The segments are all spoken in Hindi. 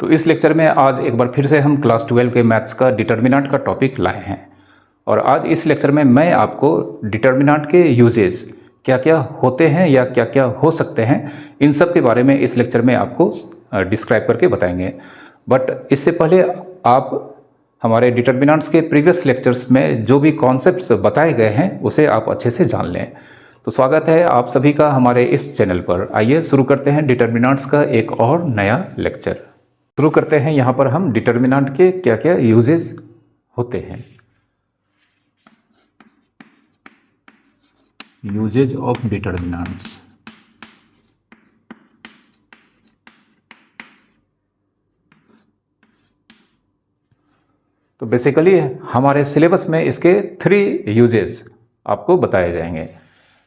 तो इस लेक्चर में आज एक बार फिर से हम क्लास 12 के मैथ्स का डिटर्मिनेंट का टॉपिक लाए हैं। और आज इस लेक्चर में मैं आपको डिटर्मिनेंट के यूजेस क्या क्या होते हैं या क्या क्या हो सकते हैं, इन सब के बारे में इस लेक्चर में आपको डिस्क्राइब करके बताएंगे। बट इससे पहले आप हमारे डिटर्मिनेंट्स के प्रीवियस लेक्चर्स में जो भी कॉन्सेप्ट्स बताए गए हैं उसे आप अच्छे से जान लें। तो स्वागत है आप सभी का हमारे इस चैनल पर। आइए शुरू करते हैं डिटर्मिनेंट्स का एक और नया लेक्चर। शुरू करते हैं। यहाँ पर हम डिटर्मिनेंट के क्या क्या यूजेस होते हैं। Uses of determinants. तो बेसिकली हमारे सिलेबस में इसके 3 यूजेस आपको बताए जाएंगे,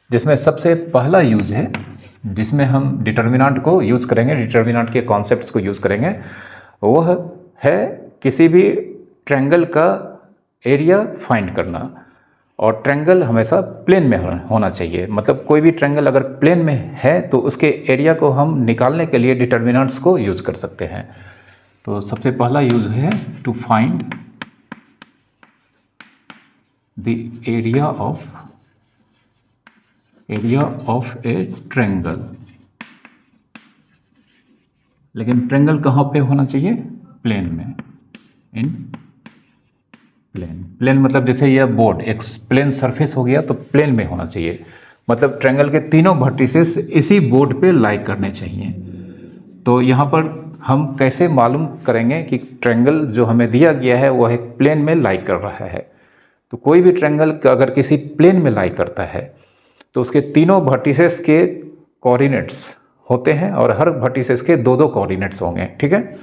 जिसमें सबसे पहला यूज है जिसमें हम डिटर्मिनेंट को यूज़ करेंगे, डिटर्मिनेंट के कॉन्सेप्ट्स को यूज़ करेंगे, वह है किसी भी ट्रायंगल का एरिया फाइंड करना। और ट्रायंगल हमेशा प्लेन में होना चाहिए। मतलब कोई भी ट्रायंगल अगर प्लेन में है तो उसके एरिया को हम निकालने के लिए डिटर्मिनेंट्स को यूज़ कर सकते हैं। तो सबसे पहला यूज है to find the area of a triangle. लेकिन ट्रायंगल कहाँ पे होना चाहिए? प्लेन में। इन प्लेन मतलब जैसे यह बोर्ड एक प्लेन सरफेस हो गया तो प्लेन में होना चाहिए। मतलब ट्रायंगल के तीनों वर्टिसेस इसी बोर्ड पे लाई करने चाहिए। तो यहाँ पर हम कैसे मालूम करेंगे कि ट्रायंगल जो हमें दिया गया है वह एक प्लेन में लाई कर रहा है? तो कोई भी ट्रायंगल अगर किसी प्लेन में लाई करता है तो उसके तीनों वर्टिसेस के कोऑर्डिनेट्स होते हैं और हर वर्टिसेस के 2-2 कोऑर्डिनेट्स होंगे। ठीक है।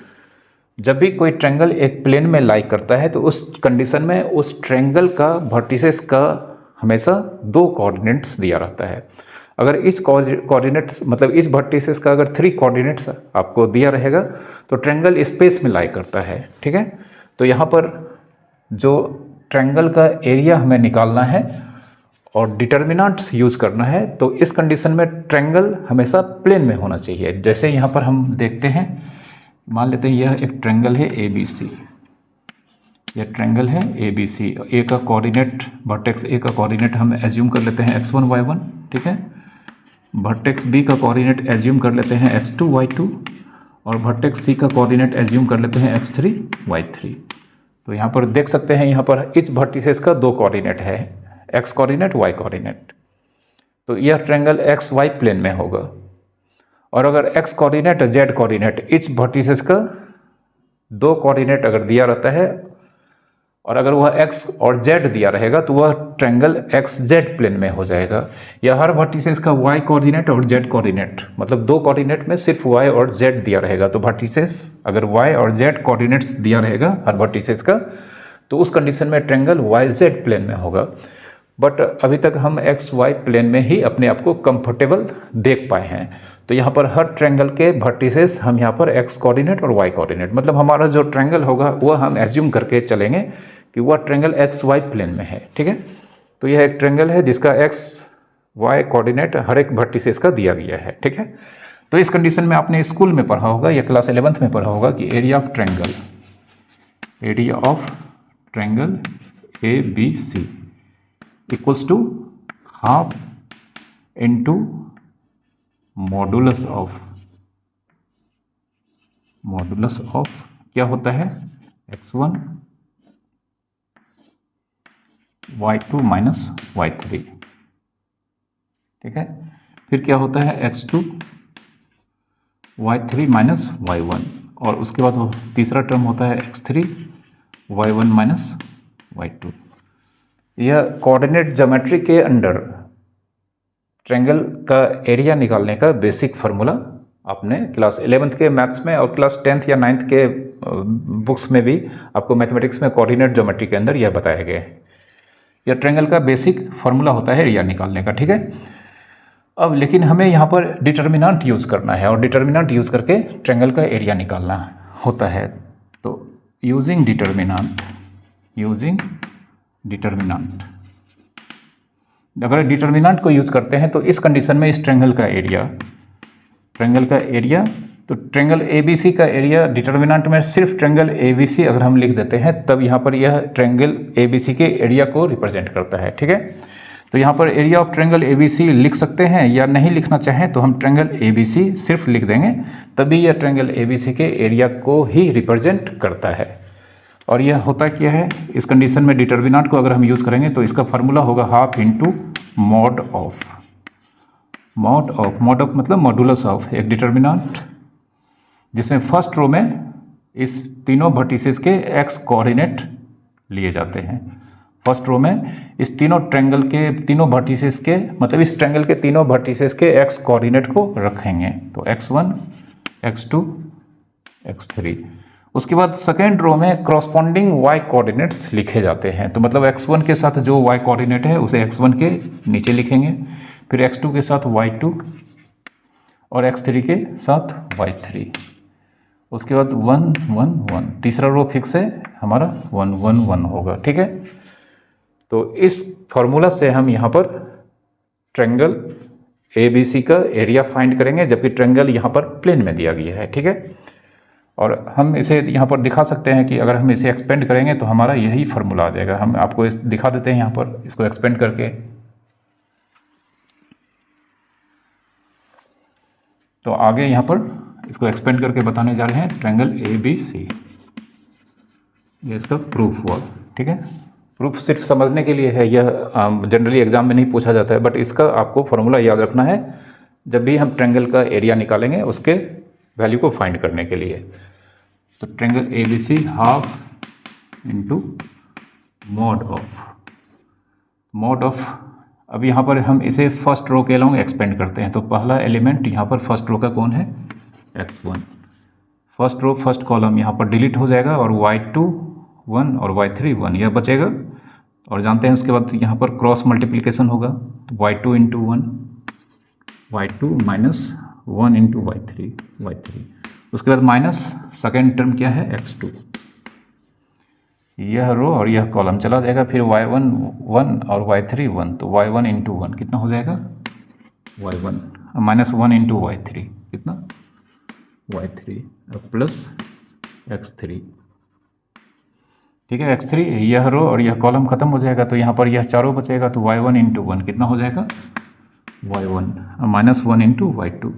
जब भी कोई ट्रायंगल एक प्लेन में लाई करता है तो उस कंडीशन में उस ट्रायंगल का वर्टिसेस का हमेशा 2 कोऑर्डिनेट्स दिया रहता है। अगर इस कोऑर्डिनेट्स मतलब इस वर्टिसेस का अगर 3 कोऑर्डिनेट्स आपको दिया रहेगा तो ट्रायंगल स्पेस में लाई करता है। ठीक है। तो यहाँ पर जो ट्रायंगल का एरिया हमें निकालना है और डिटर्मिनेंट्स यूज करना है, तो इस कंडीशन में ट्रायंगल हमेशा प्लेन में होना चाहिए। जैसे यहाँ पर हम देखते हैं, मान लेते हैं यह एक ट्रायंगल है ABC। यह ट्रायंगल है ABC। ए का कोऑर्डिनेट वर्टेक्स ए का कोऑर्डिनेट हम एज्यूम कर लेते हैं x1 y1। ठीक है। वर्टेक्स B का कोऑर्डिनेट एज्यूम कर लेते हैं x2 y2 और वर्टेक्स C का कोऑर्डिनेट एज्यूम कर लेते हैं x3 y3। तो यहाँ पर देख सकते हैं, यहाँ पर इस वर्टिसेस का 2 कोऑर्डिनेट है, x कोऑर्डिनेट y कोऑर्डिनेट। तो यह ट्रायंगल एक्स वाई प्लेन में होगा। और अगर x कोऑर्डिनेट और z कोऑर्डिनेट इस वर्टिसेस का 2 कोऑर्डिनेट अगर दिया रहता है और अगर वह x और z दिया रहेगा तो वह ट्रायंगल एक्स जेड प्लेन में हो जाएगा। या हर वर्टिसेस का y कोऑर्डिनेट और z कोऑर्डिनेट मतलब 2 कोऑर्डिनेट में सिर्फ y और z दिया रहेगा। तो वर्टिसेस अगर y और z कोऑर्डिनेट्स दिया रहेगा हर वर्टिसेस का, तो उस कंडीशन में ट्रायंगल YZ प्लेन में होगा। बट अभी तक हम XY प्लेन में ही अपने आप को कंफर्टेबल देख पाए हैं। तो यहाँ पर हर ट्रायंगल के वर्टिसेस हम यहाँ पर x कोऑर्डिनेट और y कोऑर्डिनेट मतलब हमारा जो ट्रायंगल होगा वह हम एज्यूम करके चलेंगे कि वह ट्रायंगल XY प्लेन में है। ठीक है। तो यह एक ट्रायंगल है जिसका XY कोऑर्डिनेट हर एक वर्टिसेस का दिया गया है। ठीक है। तो इस कंडीशन में आपने स्कूल में पढ़ा होगा या क्लास 11th में पढ़ा होगा कि area of triangle ABC equals to half into modulus of क्या होता है? x1 y2 minus y3। ठीक है। फिर क्या होता है? x2 y3 माइनस y1 और उसके बाद तीसरा टर्म होता है x3 y1 माइनस y2। यह कोऑर्डिनेट ज्योमेट्री के अंडर ट्रायंगल का एरिया निकालने का बेसिक फार्मूला आपने क्लास 11th के मैथ्स में और क्लास 10th या 9th के बुक्स में भी आपको मैथमेटिक्स में कोऑर्डिनेट ज्योमेट्री के अंदर यह बताया गया है। यह ट्रायंगल का बेसिक फार्मूला होता है एरिया निकालने का। ठीक है। अब लेकिन हमें यहाँ पर डिटर्मिनेंट यूज़ करना है और डिटर्मिनेंट यूज़ करके ट्रायंगल का एरिया निकालना होता है। तो यूजिंग डिटर्मिनेंट अगर डिटर्मिनेंट को यूज़ करते हैं तो इस कंडीशन में इस ट्रायंगल का एरिया तो ट्रेंगल ABC का एरिया डिटर्मिनेंट में सिर्फ ट्रेंगल ABC अगर हम लिख देते हैं तब यहाँ पर यह ट्रेंगल ABC के एरिया को रिप्रेजेंट करता है, ठीक है। तो यहाँ पर एरिया ऑफ ट्रेंगल ABC लिख सकते हैं, या नहीं लिखना चाहें तो हम ट्रेंगल ABC सिर्फ लिख देंगे, तभी यह ट्रेंगल ABC के एरिया को ही रिप्रेजेंट करता है। और यह होता क्या है, इस कंडीशन में डिटर्मिनेंट को अगर हम यूज़ करेंगे तो इसका फार्मूला होगा half into mod of, mod of मतलब मॉडुलस ऑफ एक डिटर्मिनेंट जिसमें फर्स्ट रो में इस तीनों वर्टिसेस के एक्स कोऑर्डिनेट लिए जाते हैं। फर्स्ट रो में इस तीनों ट्रायंगल के तीनों वर्टिसेस के मतलब इस ट्रायंगल के तीनों वर्टिसेस के एक्स कोऑर्डिनेट को रखेंगे, तो x1 x2 x3। उसके बाद सेकेंड रो में करस्पॉन्डिंग y कोऑर्डिनेट्स लिखे जाते हैं, तो मतलब x1 के साथ जो y कोऑर्डिनेट है उसे x1 के नीचे लिखेंगे, फिर x2 के साथ y2 और x3 के साथ y3। उसके बाद 1 1 1, तीसरा रो फिक्स है हमारा 1 1 1 होगा, ठीक है। तो इस फॉर्मूला से हम यहाँ पर ट्रायंगल ABC का एरिया फाइंड करेंगे, जबकि ट्रायंगल यहाँ पर प्लेन में दिया गया है, ठीक है। और हम इसे यहाँ पर दिखा सकते हैं कि अगर हम इसे एक्सपेंड करेंगे तो हमारा यही फार्मूला आ जाएगा। हम आपको इस दिखा देते हैं यहाँ पर इसको एक्सपेंड करके। तो आगे यहाँ पर इसको एक्सपेंड करके बताने जा रहे हैं ट्रायंगल ABC, ये इसका प्रूफ हुआ, ठीक है। प्रूफ सिर्फ समझने के लिए है, यह जनरली एग्जाम में नहीं पूछा जाता है, बट इसका आपको फॉर्मूला याद रखना है जब भी हम ट्रायंगल का एरिया निकालेंगे उसके वैल्यू को फाइंड करने के लिए। तो triangle ABC half into mod of अब यहाँ पर हम इसे फर्स्ट रो के अलोंग एक्सपेंड करते हैं। तो पहला एलिमेंट यहाँ पर फर्स्ट रो का कौन है, x1। First row first column यहाँ पर डिलीट हो जाएगा और y2 1 और y3 1 यह बचेगा। और जानते हैं उसके बाद यहाँ पर क्रॉस मल्टीप्लिकेशन होगा, तो y2 into 1 y2 minus 1 into y3 उसके बाद माइनस सेकेंड टर्म क्या है x2, यह रो और यह कॉलम चला जाएगा, फिर y1 1 और y3 1, तो y1 इंटू 1 कितना हो जाएगा y1 माइनस 1 इंटू y3 कितना y3 प्लस x3, ठीक है। x3 यह रो और यह कॉलम खत्म हो जाएगा, तो यहाँ पर यह चारों बचेगा, तो y1 इंटू 1 कितना हो जाएगा y1 माइनस 1 इंटू y2,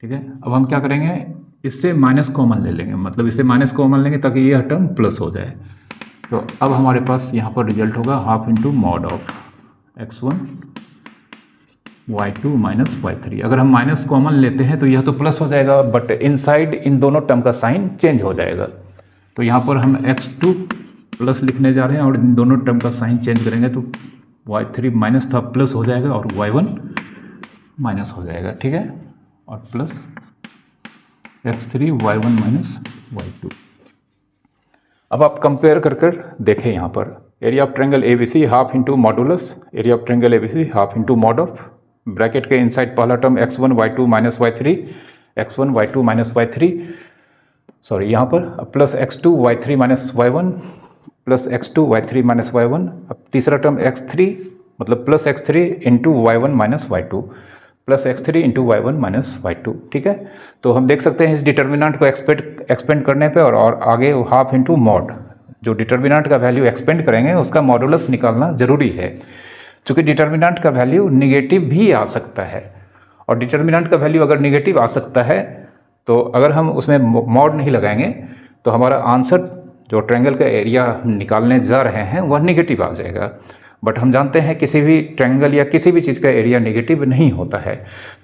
ठीक है। अब हम क्या करेंगे, इससे माइनस कॉमन ले लेंगे, मतलब इससे माइनस कॉमन लेंगे ताकि यह टर्म प्लस हो जाए। तो अब हमारे पास यहाँ पर रिजल्ट होगा half into mod of x1 y2 minus y3। अगर हम माइनस कॉमन लेते हैं तो यह तो प्लस हो जाएगा, बट इनसाइड इन दोनों टर्म का साइन चेंज हो जाएगा। तो यहाँ पर हम x2 प्लस लिखने जा रहे हैं और इन दोनों टर्म का साइन चेंज करेंगे, तो y3 माइनस था प्लस हो जाएगा और y1 माइनस हो जाएगा, ठीक है। और plus x3 y1 minus y2। अब आप कंपेयर कर देखें, यहाँ पर area of triangle ABC half into modulus, area of triangle ABC half into mod of, bracket के इनसाइड पहला term x1 y2 minus y3, x1 y2 minus y3, sorry यहाँ पर plus x2 y3 minus y1 plus x2 y3 minus y1। अब तीसरा टर्म x3 मतलब plus x3 into y1 minus y2 plus x3 into y1 minus y2, ठीक है। तो हम देख सकते हैं इस डिटर्मिनेंट को एक्सपेंड करने पे और आगे हाफ इंटू मॉड, जो डिटर्मिनेंट का वैल्यू एक्सपेंड करेंगे उसका मॉडुलस निकालना जरूरी है, क्योंकि डिटर्मिनेंट का वैल्यू निगेटिव भी आ सकता है। और डिटर्मिनेंट का वैल्यू अगर निगेटिव आ सकता है तो अगर हम उसमें मॉड नहीं लगाएंगे तो हमारा आंसर जो ट्रायंगल का एरिया निकालने जा रहे हैं वह निगेटिव आ जाएगा। बट हम जानते हैं किसी भी ट्रायंगल या किसी भी चीज़ का एरिया नेगेटिव नहीं होता है,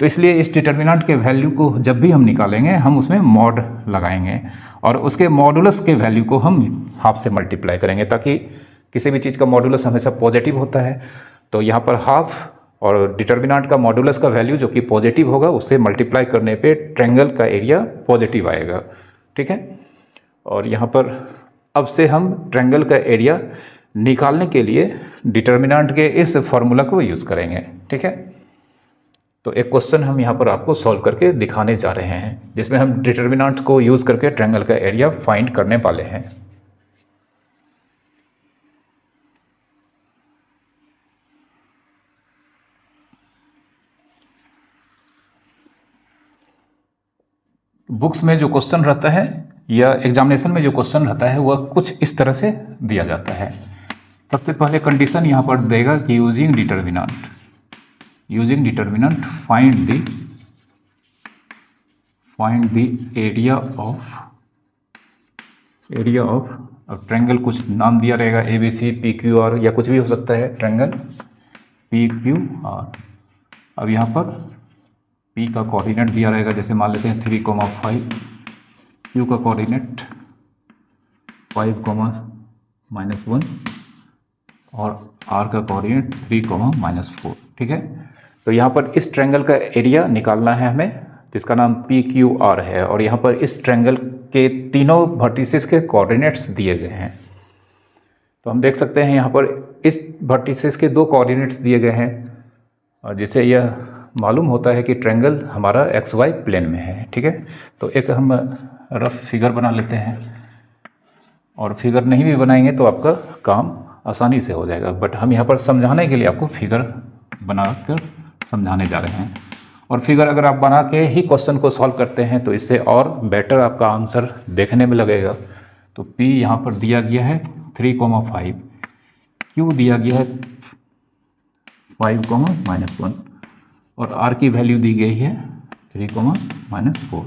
तो इसलिए इस डिटर्मिनेंट के वैल्यू को जब भी हम निकालेंगे हम उसमें मॉड लगाएंगे और उसके मॉडुलस के वैल्यू को हम हाफ से मल्टीप्लाई करेंगे, ताकि किसी भी चीज़ का मॉडुलस हमेशा पॉजिटिव होता है। तो यहाँ पर हाफ और डिटर्मिनेंट का मॉडुलस का वैल्यू जो कि पॉजिटिव होगा उससे मल्टीप्लाई करने पे ट्रायंगल का एरिया पॉजिटिव आएगा, ठीक है। और यहाँ पर अब से हम ट्रायंगल का एरिया निकालने के लिए डिटर्मिनेंट के इस फॉर्मूला को यूज़ करेंगे, ठीक है। तो एक क्वेश्चन हम यहाँ पर आपको सॉल्व करके दिखाने जा रहे हैं, जिसमें हम डिटर्मिनेंट को यूज़ करके ट्रायंगल का एरिया फाइंड करने वाले हैं। बुक्स में जो क्वेश्चन रहता है या एग्जामिनेशन में जो क्वेश्चन रहता है वह कुछ इस तरह से दिया जाता है। सबसे पहले कंडीशन यहाँ पर देगा कि using determinant find the area of अब ट्रायंगल कुछ नाम दिया रहेगा ABC PQR या कुछ भी हो सकता है, ट्रायंगल PQR। अब यहाँ पर P का कोऑर्डिनेट दिया रहेगा, जैसे मान लेते हैं 3,5, Q का कोऑर्डिनेट 5,-1 और R का कोऑर्डिनेट 3,-4। ठीक है, तो यहाँ पर इस ट्रायंगल का एरिया निकालना है हमें, जिसका नाम PQR है। और यहाँ पर इस ट्रायंगल के तीनों वर्टिसेस के कोऑर्डिनेट्स दिए गए हैं। तो हम देख सकते हैं यहाँ पर इस वर्टिसेस के 2 कोऑर्डिनेट्स दिए गए हैं, और जिससे यह मालूम होता है कि ट्रायंगल हमारा XY प्लेन में है। ठीक है, तो एक हम रफ फिगर बना लेते हैं, और फिगर नहीं भी बनाएंगे तो आपका काम आसानी से हो जाएगा, बट हम यहाँ पर समझाने के लिए आपको फिगर बनाकर समझाने जा रहे हैं। और फिगर अगर आप बना के ही क्वेश्चन को सॉल्व करते हैं तो इससे और बेटर आपका आंसर देखने में लगेगा। तो P यहाँ पर दिया गया है 3,5, Q दिया गया है 5,-1 और R की वैल्यू दी गई है 3,-4।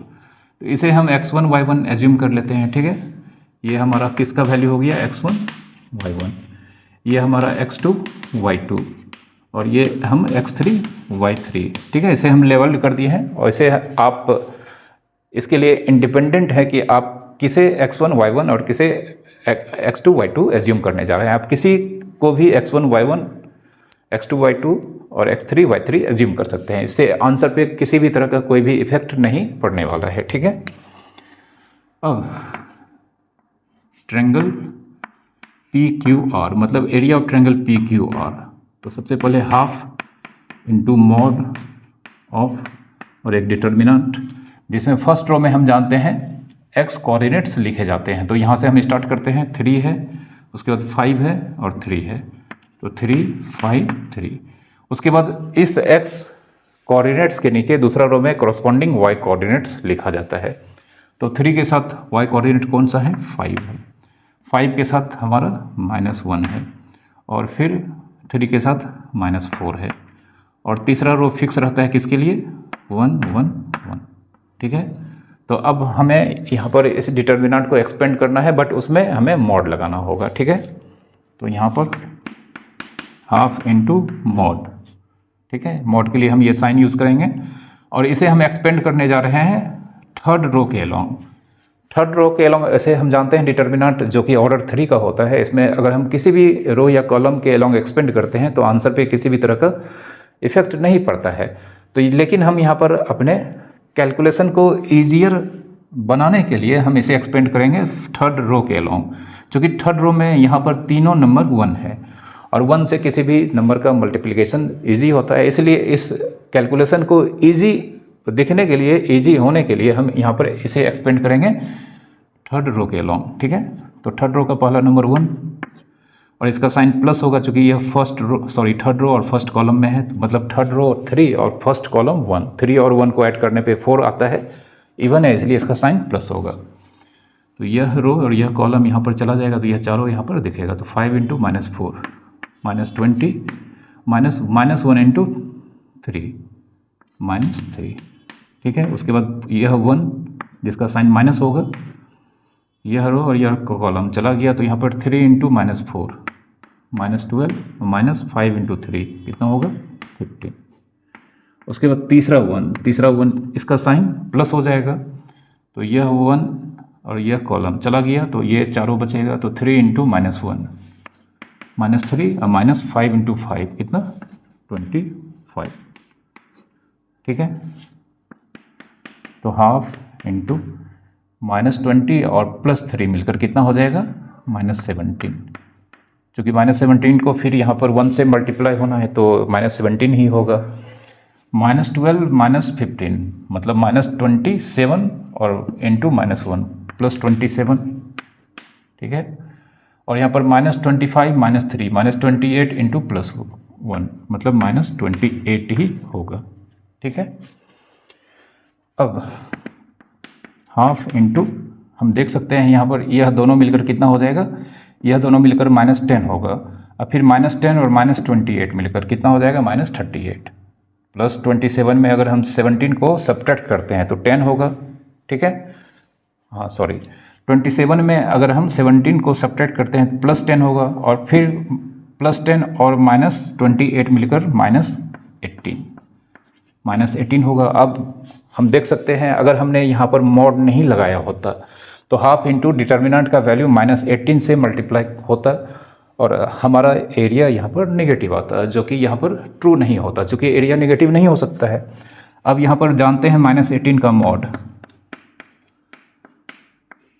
तो इसे हम x1 y1 एज्यूम कर लेते हैं। ठीक है, ये हमारा किसका वैल्यू हो गया, x1 y1, ये हमारा x2 y2 और ये हम x3 y3। ठीक है, इसे हम लेवल कर दिए हैं, और इसे आप इसके लिए इंडिपेंडेंट है कि आप किसे x1 y1 और किसे x2 y2 एज्यूम करने जा रहे हैं। आप किसी को भी x1 y1, x2 y2 और x3 y3 एज्यूम कर सकते हैं। इससे आंसर पे किसी भी तरह का कोई भी इफेक्ट नहीं पड़ने वाला है। ठीक है, अब ट्रायंगल PQR मतलब एरिया ऑफ ट्रायंगल PQR, तो सबसे पहले हाफ इंटू मॉड ऑफ और एक डिटर्मिनेंट, जिसमें फर्स्ट रो में हम जानते हैं x कोऑर्डिनेट्स लिखे जाते हैं। तो यहाँ से हम स्टार्ट करते हैं, 3 है, उसके बाद 5 है और 3 है, तो 3 5 3। उसके बाद इस x कोऑर्डिनेट्स के नीचे दूसरा रो में कॉरस्पॉन्डिंग y कोऑर्डिनेट्स लिखा जाता है। तो 3 के साथ y कोऑर्डिनेट कौन सा है, 5 है, 5 के साथ हमारा -1 है, और फिर 3 के साथ -4 है, और तीसरा रो फिक्स रहता है किसके लिए, 1 1 1। ठीक है, तो अब हमें यहाँ पर इस डिटर्मिनेंट को एक्सपेंड करना है, बट उसमें हमें मॉड लगाना होगा। ठीक है, तो यहाँ पर हाफ इंटू मॉड। ठीक है, मॉड के लिए हम ये साइन यूज़ करेंगे, और इसे हम एक्सपेंड करने जा रहे हैं थर्ड रो के अलोंग। थर्ड रो के अलोंग ऐसे हम जानते हैं डिटर्मिनेंट जो कि ऑर्डर 3 का होता है, इसमें अगर हम किसी भी रो या कॉलम के अलोंग एक्सपेंड करते हैं तो आंसर पे किसी भी तरह का इफेक्ट नहीं पड़ता है। तो लेकिन हम यहाँ पर अपने कैलकुलेशन को ईजियर बनाने के लिए हम इसे एक्सपेंड करेंगे थर्ड रो के अलोंग, क्योंकि थर्ड रो में यहाँ पर तीनों नंबर 1 है, और 1 से किसी भी नंबर का मल्टीप्लिकेशन ईजी होता है। इसलिए इस कैलकुलेशन को ईजी दिखने के लिए, ईजी होने के लिए हम यहाँ पर इसे एक्सपेंड करेंगे थर्ड रो के अलोंग। ठीक है, तो थर्ड रो का पहला नंबर 1, और इसका साइन प्लस होगा क्योंकि यह थर्ड रो और फर्स्ट कॉलम में है, मतलब थर्ड रो 3 और फर्स्ट कॉलम 1। 3 और 1 को ऐड करने पे 4 आता है, इवन है, इसलिए इसका साइन प्लस होगा। तो यह रो और यह कॉलम यहाँ पर चला जाएगा, तो यह चारों यहाँ पर दिखेगा। तो 5 इंटू -4 -20 -1 इंटू 3 -3। ठीक है, उसके बाद यह 1 जिसका साइन माइनस होगा, यह रो और यह कॉलम चला गया, तो यहाँ पर 3 इंटू -4 -12 -5 इंटू 3 कितना होगा, 15। उसके बाद तीसरा 1 इसका साइन प्लस हो जाएगा, तो यह 1 और यह कॉलम चला गया, तो ये चारों बचेगा, तो 3 इंटू -1 -3 और -5 इंटू 5 कितना, 25। ठीक है, तो हाफ इंटू -20 और +3 मिलकर कितना हो जाएगा, -17। चूँकि -17 को फिर यहाँ पर 1 से मल्टीप्लाई होना है तो -17 ही होगा। -12 -15 मतलब -27 और इंटू -1 +27। ठीक है, और यहाँ पर -25 -3 -28 इंटू +1 मतलब -28 ही होगा। ठीक है, अब हाफ इंटू, हम देख सकते हैं यहाँ पर यह दोनों मिलकर कितना हो जाएगा, यह दोनों मिलकर -10 होगा, और फिर -10 और -28 मिलकर कितना हो जाएगा, -38, प्लस 27 में अगर हम 17 को सब्ट्रैक्ट करते हैं तो 10 होगा, ठीक है, हाँ सॉरी 27 में अगर हम 17 को सब्ट्रैक्ट करते हैं +10 होगा, और फिर +10 और -28 मिलकर -18 होगा। अब हम देख सकते हैं अगर हमने यहाँ पर मॉड नहीं लगाया होता तो हाफ इंटू डिटर्मिनेंट का वैल्यू -18 से मल्टीप्लाई होता और हमारा एरिया यहाँ पर नेगेटिव आता, जो कि यहाँ पर ट्रू नहीं होता, चूँकि एरिया नेगेटिव नहीं हो सकता है। अब यहाँ पर जानते हैं -18 का मॉड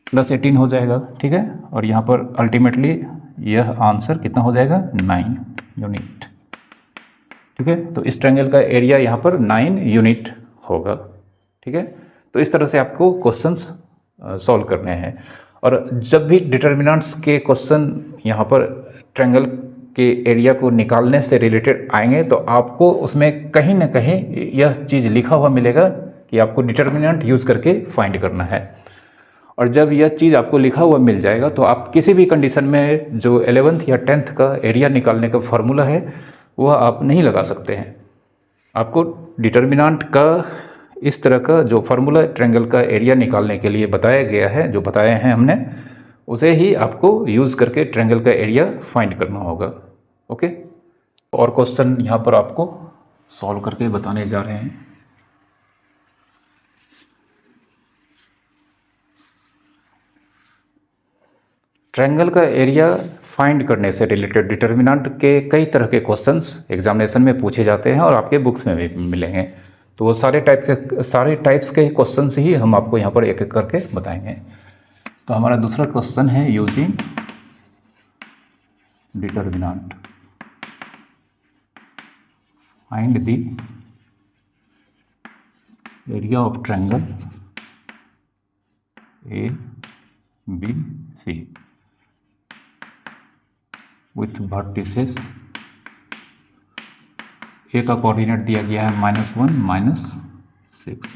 +18 हो जाएगा, ठीक है, और यहाँ पर अल्टीमेटली यह आंसर कितना हो जाएगा, 9 यूनिट, ठीक है। तो इस ट्रायंगल का एरिया यहाँ पर 9 यूनिट होगा, ठीक है। तो इस तरह से आपको क्वेश्चंस सॉल्व करने हैं, और जब भी डिटर्मिनेंट्स के क्वेश्चन यहाँ पर ट्रायंगल के एरिया को निकालने से रिलेटेड आएंगे तो आपको उसमें कहीं ना कहीं यह चीज़ लिखा हुआ मिलेगा कि आपको डिटर्मिनेंट यूज़ करके फाइंड करना है। और जब यह चीज़ आपको लिखा हुआ मिल जाएगा तो आप किसी भी कंडीशन में जो 11th या 10th का एरिया निकालने का फॉर्मूला है वह आप नहीं लगा सकते हैं। आपको डिटर्मिनेंट का इस तरह का जो फार्मूला ट्रायंगल का एरिया निकालने के लिए बताया गया है, जो बताए हैं हमने, उसे ही आपको यूज़ करके ट्रायंगल का एरिया फाइंड करना होगा। ओके, और क्वेश्चन यहाँ पर आपको सॉल्व करके बताने जा रहे हैं। ट्रायंगल का एरिया फाइंड करने से रिलेटेड डिटर्मिनेंट के कई तरह के क्वेश्चंस एग्जामिनेशन में पूछे जाते हैं और आपके बुक्स में भी मिलेंगे। तो वो सारे टाइप्स के क्वेश्चंस ही हम आपको यहाँ पर एक एक करके बताएंगे। तो हमारा दूसरा क्वेश्चन है using determinant find the area of triangle ABC with vertices. A का कोऑर्डिनेट दिया गया है -1 -6,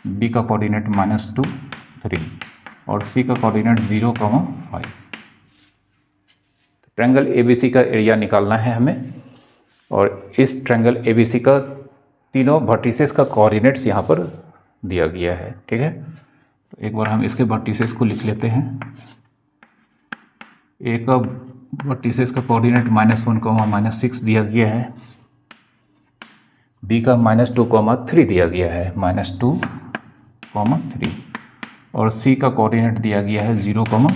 बी का कोऑर्डिनेट -2 3 और सी का कोऑर्डिनेट 0, 5। ट्रायंगल ABC का एरिया निकालना है हमें, और इस ट्रायंगल ABC का तीनों वर्टिसेस का कोऑर्डिनेट्स यहाँ पर दिया गया है, ठीक है। तो एक बार हम इसके वर्टिसेस को लिख लेते हैं। ए का वर्टिसेस का कोऑर्डिनेट -1, -6 दिया गया है, बी का -2, 3 दिया गया है, -2, 3, और सी का कोऑर्डिनेट दिया गया है 0, 5,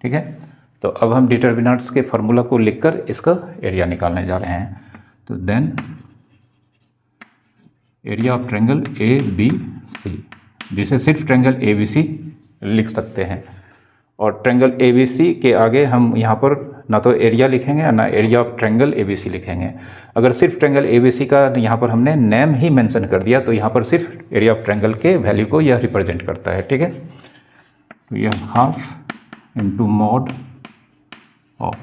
ठीक है। तो अब हम डिटर्मिनेंट्स के फार्मूला को लिखकर इसका एरिया निकालने जा रहे हैं। तो then area of triangle ABC, जिसे सिर्फ ट्रायंगल ABC लिख सकते हैं, और ट्रायंगल ABC के आगे हम यहाँ पर ना तो एरिया लिखेंगे ना एरिया ऑफ ट्रायंगल ABC लिखेंगे। अगर सिर्फ ट्रायंगल ABC का यहाँ पर हमने नेम ही मेंशन कर दिया तो यहाँ पर सिर्फ एरिया ऑफ ट्रायंगल के वैल्यू को यह रिप्रेजेंट करता है, ठीक है। तो यह half into mod of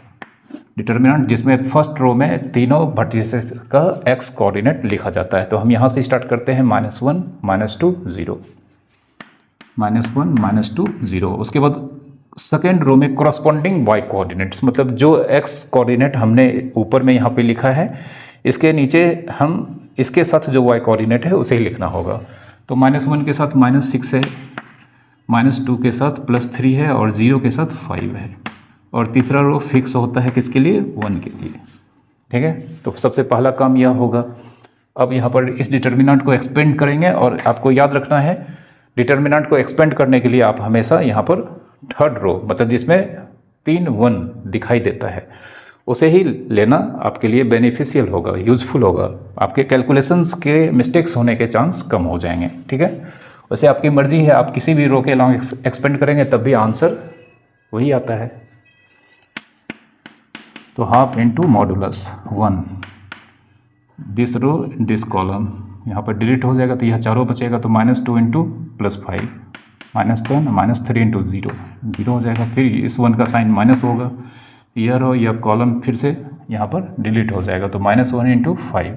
determinant, जिसमें फर्स्ट रो में तीनों वर्टिसेस का x कोऑर्डिनेट लिखा जाता है। तो हम यहाँ से स्टार्ट करते हैं -1 -2 0, -1 -2 0। उसके बाद सेकेंड रो में कोरस्पॉन्डिंग y कोऑर्डिनेट्स, मतलब जो x कोऑर्डिनेट हमने ऊपर में यहाँ पे लिखा है इसके नीचे हम इसके साथ जो y कोऑर्डिनेट है उसे ही लिखना होगा। तो -1 के साथ -6 है, -2 के साथ +3 है और 0 के साथ 5 है, और तीसरा रो फिक्स होता है किसके लिए, 1 के लिए, ठीक है। तो सबसे पहला काम यह होगा। अब यहाँ पर इस डिटर्मिनेंट को एक्सपेंड करेंगे, और आपको याद रखना है डिटर्मिनेंट को एक्सपेंड करने के लिए आप हमेशा यहाँ पर थर्ड रो, मतलब जिसमें 3 1 दिखाई देता है, उसे ही लेना आपके लिए बेनिफिशियल होगा, यूजफुल होगा। आपके कैलकुलेशंस के मिस्टेक्स होने के चांस कम हो जाएंगे, ठीक है। वैसे आपकी मर्जी है, आप किसी भी रो के अलॉन्ग एक्सपेंड करेंगे तब भी आंसर वही आता है। तो half into modulus 1, this row this column, यहाँ पर डिलीट हो जाएगा तो यह चारों बचेगा। तो -2 इंटू +5, -10 -3 इंटू 0 हो जाएगा। फिर इस 1 का साइन माइनस होगा, यह रो यह कॉलम फिर से यहाँ पर डिलीट हो जाएगा। तो -1 इंटू 5,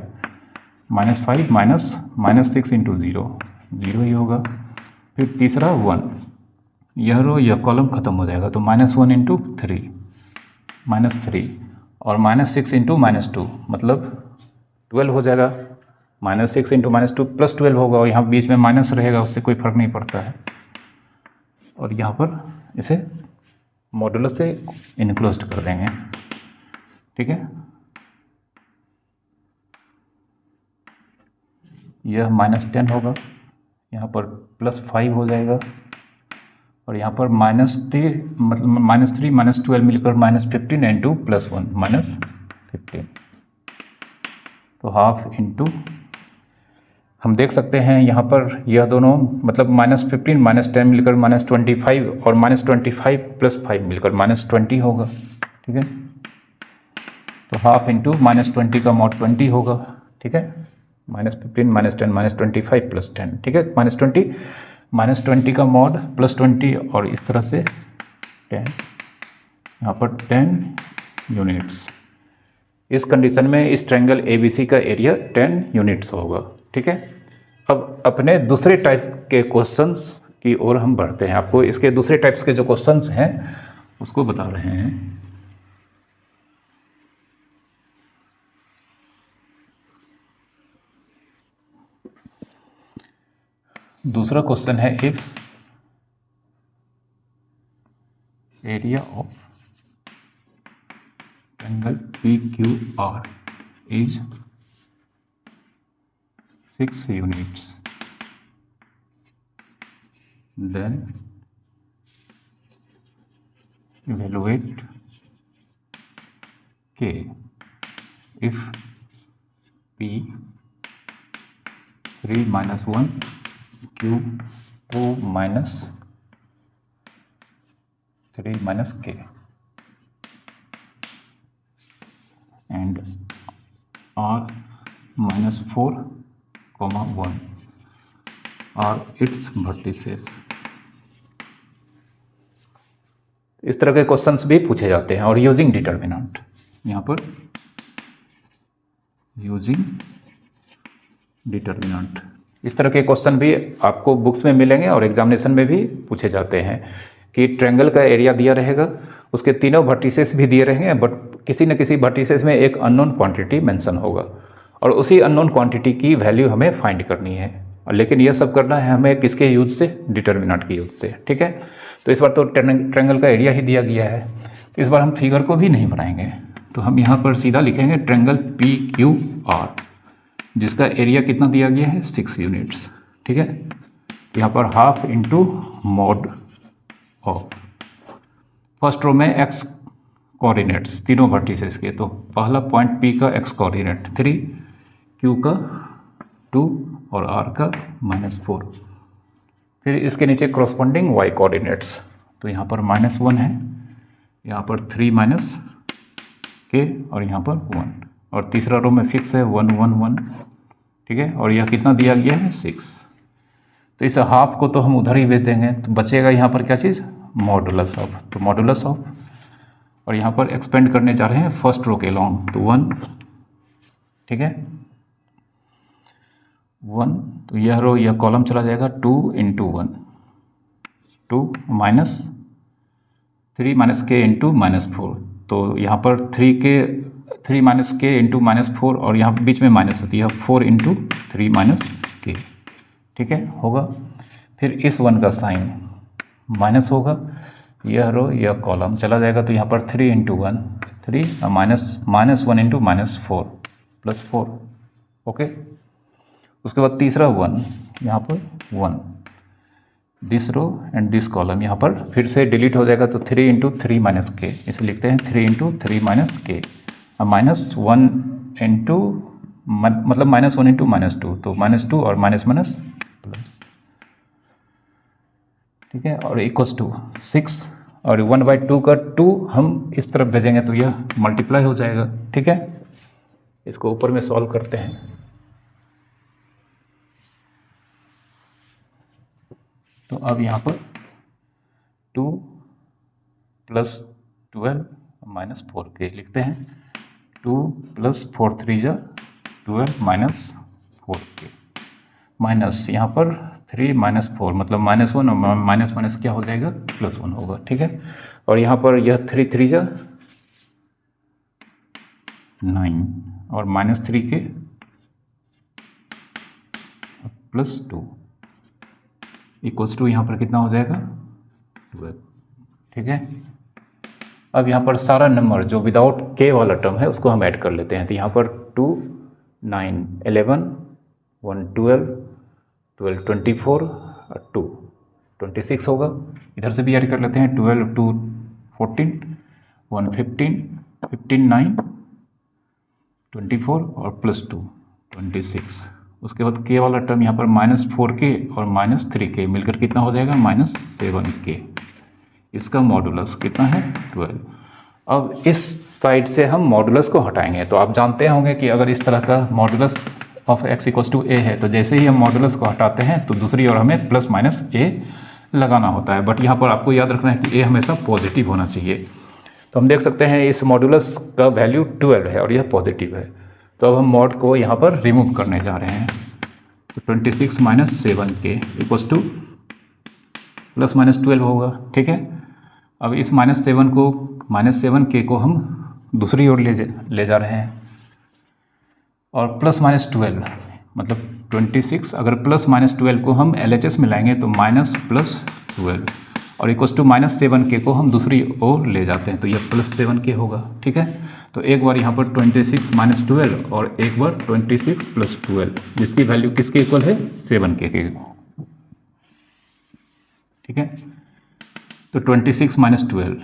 -5 -6 इंटू 0, 0 ही होगा। फिर तीसरा 1, यह रो यह कॉलम खत्म हो जाएगा, तो -1 इंटू 3 -3 और -6 इंटू -2 मतलब 12 हो जाएगा। -6 इंटू -2 प्लस 12 होगा, और यहाँ बीच में माइनस रहेगा, उससे कोई फर्क नहीं पड़ता है। और यहाँ पर इसे मॉडुलस से इनक्लोज कर देंगे, ठीक है। यह -10 होगा, यहाँ पर +5 हो जाएगा, और यहाँ पर -3 मतलब -3 -12 मिलकर -15 इंटू +1 -15, तो हाफ इंटू हम देख सकते हैं यहाँ पर यह दोनों मतलब -15 -10 मिलकर -25 और -25 + 5 मिलकर -20 होगा, ठीक है। तो हाफ इंटू -20 का मॉड 20 होगा, ठीक है। -15 -10 -25 + 10, ठीक है। -20 का मॉड +20 और इस तरह से 10, यहाँ पर 10 यूनिट्स। इस कंडीशन में इस ट्रायंगल ABC का एरिया 10 यूनिट्स होगा, ठीक है। अब अपने दूसरे टाइप के क्वेश्चंस की ओर हम बढ़ते हैं। आपको इसके दूसरे टाइप्स के जो क्वेश्चंस हैं उसको बता रहे हैं। दूसरा क्वेश्चन है if area of triangle PQR is 6 units, then evaluate K if P 3 - 1 Q 2 - 3 - K and R -4, 1 are its vertices। इस तरह के क्वेश्चंस भी पूछे जाते हैं। और यूजिंग डिटर्मिनेंट, यहाँ पर यूजिंग डिटर्मिनेंट, इस तरह के क्वेश्चन भी आपको बुक्स में मिलेंगे और एग्जामिनेशन में भी पूछे जाते हैं कि ट्रायंगल का एरिया दिया रहेगा, उसके तीनों वर्टिसेस भी दिए रहेंगे, बट किसी न किसी वर्टिसेस में एक अननोन क्वांटिटी मेंशन होगा और उसी अननोन क्वांटिटी की वैल्यू हमें फाइंड करनी है। लेकिन यह सब करना है हमें किसके यूज से? डिटर्मिनेंट के यूज से, ठीक है। तो इस बार तो ट्रायंगल का एरिया ही दिया गया है, तो इस बार हम फिगर को भी नहीं बनाएंगे, तो हम यहाँ पर सीधा लिखेंगे ट्रायंगल PQR जिसका एरिया कितना दिया गया है? 6 यूनिट्स, ठीक है। यहाँ पर half into mod of first row में x कोऑर्डिनेट्स तीनों वर्टिसेस के, तो पहला पॉइंट P का x कोऑर्डिनेट 3, Q का 2 और R का -4। फिर इसके नीचे करस्पॉन्डिंग y कोऑर्डिनेट्स, तो यहाँ पर -1 है, यहाँ पर 3 - K और यहाँ पर 1, और तीसरा रो में फिक्स है 1 1 1, ठीक है। और यह कितना दिया गया है? 6। तो इस हाफ को तो हम उधर ही भेज देंगे, तो बचेगा यहाँ पर क्या चीज़? मॉडुलस ऑफ, तो मॉडुलस ऑफ, और यहाँ पर एक्सपेंड करने जा रहे हैं फर्स्ट रो के लॉन्ग, तो 1, ठीक है 1, तो यह रो यह कॉलम चला जाएगा 2 × 1, 2 -3 - K इंटू -4, तो यहाँ पर 3 - K इंटू -4 और यहाँ बीच में माइनस होती है 4 × 3 - K, ठीक है होगा। फिर इस 1 का साइन माइनस होगा, यह रो यह कॉलम चला जाएगा, तो यहाँ पर 3 × 1 3 -1 इंटू -4 +4, ओके। उसके बाद तीसरा 1, यहाँ पर 1, this row and this column यहाँ पर फिर से डिलीट हो जाएगा, तो 3 × 3 - K, इसे लिखते हैं 3 × 3 - K, -1 इंटू मतलब -1 इंटू -2, तो -2 और माइनस प्लस, ठीक है। और इक्वल्स टू 6 और 1/2 का 2 हम इस तरफ भेजेंगे तो यह मल्टीप्लाई हो जाएगा, ठीक है। इसको ऊपर में सॉल्व करते हैं, तो अब यहाँ पर 2 + 12 - 4K लिखते हैं, 2 + 4 3 = 12 - 4K, माइनस यहाँ पर 3 माइनस 4 मतलब -1 और माइनस माइनस क्या हो जाएगा, +1 होगा, ठीक है। और यहाँ पर यह 3 3 जा 9 और -3 के +2 इक्वल्स टू यहाँ पर कितना हो जाएगा, 12, ठीक है। अब यहाँ पर सारा नंबर जो विदाउट के वाला टर्म है उसको हम ऐड कर लेते हैं। तो यहाँ पर 2 9 11 1 12 12 24 और 2 26 होगा। इधर से भी ऐड कर लेते हैं, 12 2 14 1 15 15 9 24 और +2 26। उसके बाद के वाला टर्म यहाँ पर -4k और -3k मिलकर कितना हो जाएगा, -7k। इसका मॉडुलस कितना है, 12। अब इस साइड से हम मॉडुलस को हटाएंगे। तो आप जानते होंगे कि अगर इस तरह का मॉडुलस ऑफ x = a है तो जैसे ही हम मॉडुलस को हटाते हैं तो दूसरी ओर हमें +-a लगाना होता है। बट यहाँ पर आपको याद रखना है कि a हमेशा पॉजिटिव होना चाहिए। तो हम देख सकते हैं इस मॉडुलस का वैल्यू 12 है और यह पॉजिटिव है। तो अब हम मॉड को यहाँ पर रिमूव करने जा रहे हैं। तो 26 - 7k = +-12 होगा, ठीक है। अब इस -7k को हम दूसरी ओर ले जा रहे हैं और +-12 मतलब 26, अगर +-12 को हम LHS में लाएंगे तो -+12 और -7k को हम दूसरी ओर ले जाते हैं तो यह +7k होगा, ठीक है। तो एक बार यहाँ पर 26 - 12 और एक बार 26 + 12 जिसकी वैल्यू किसके इक्वल है, 7k के, ठीक है। तो 26 - 12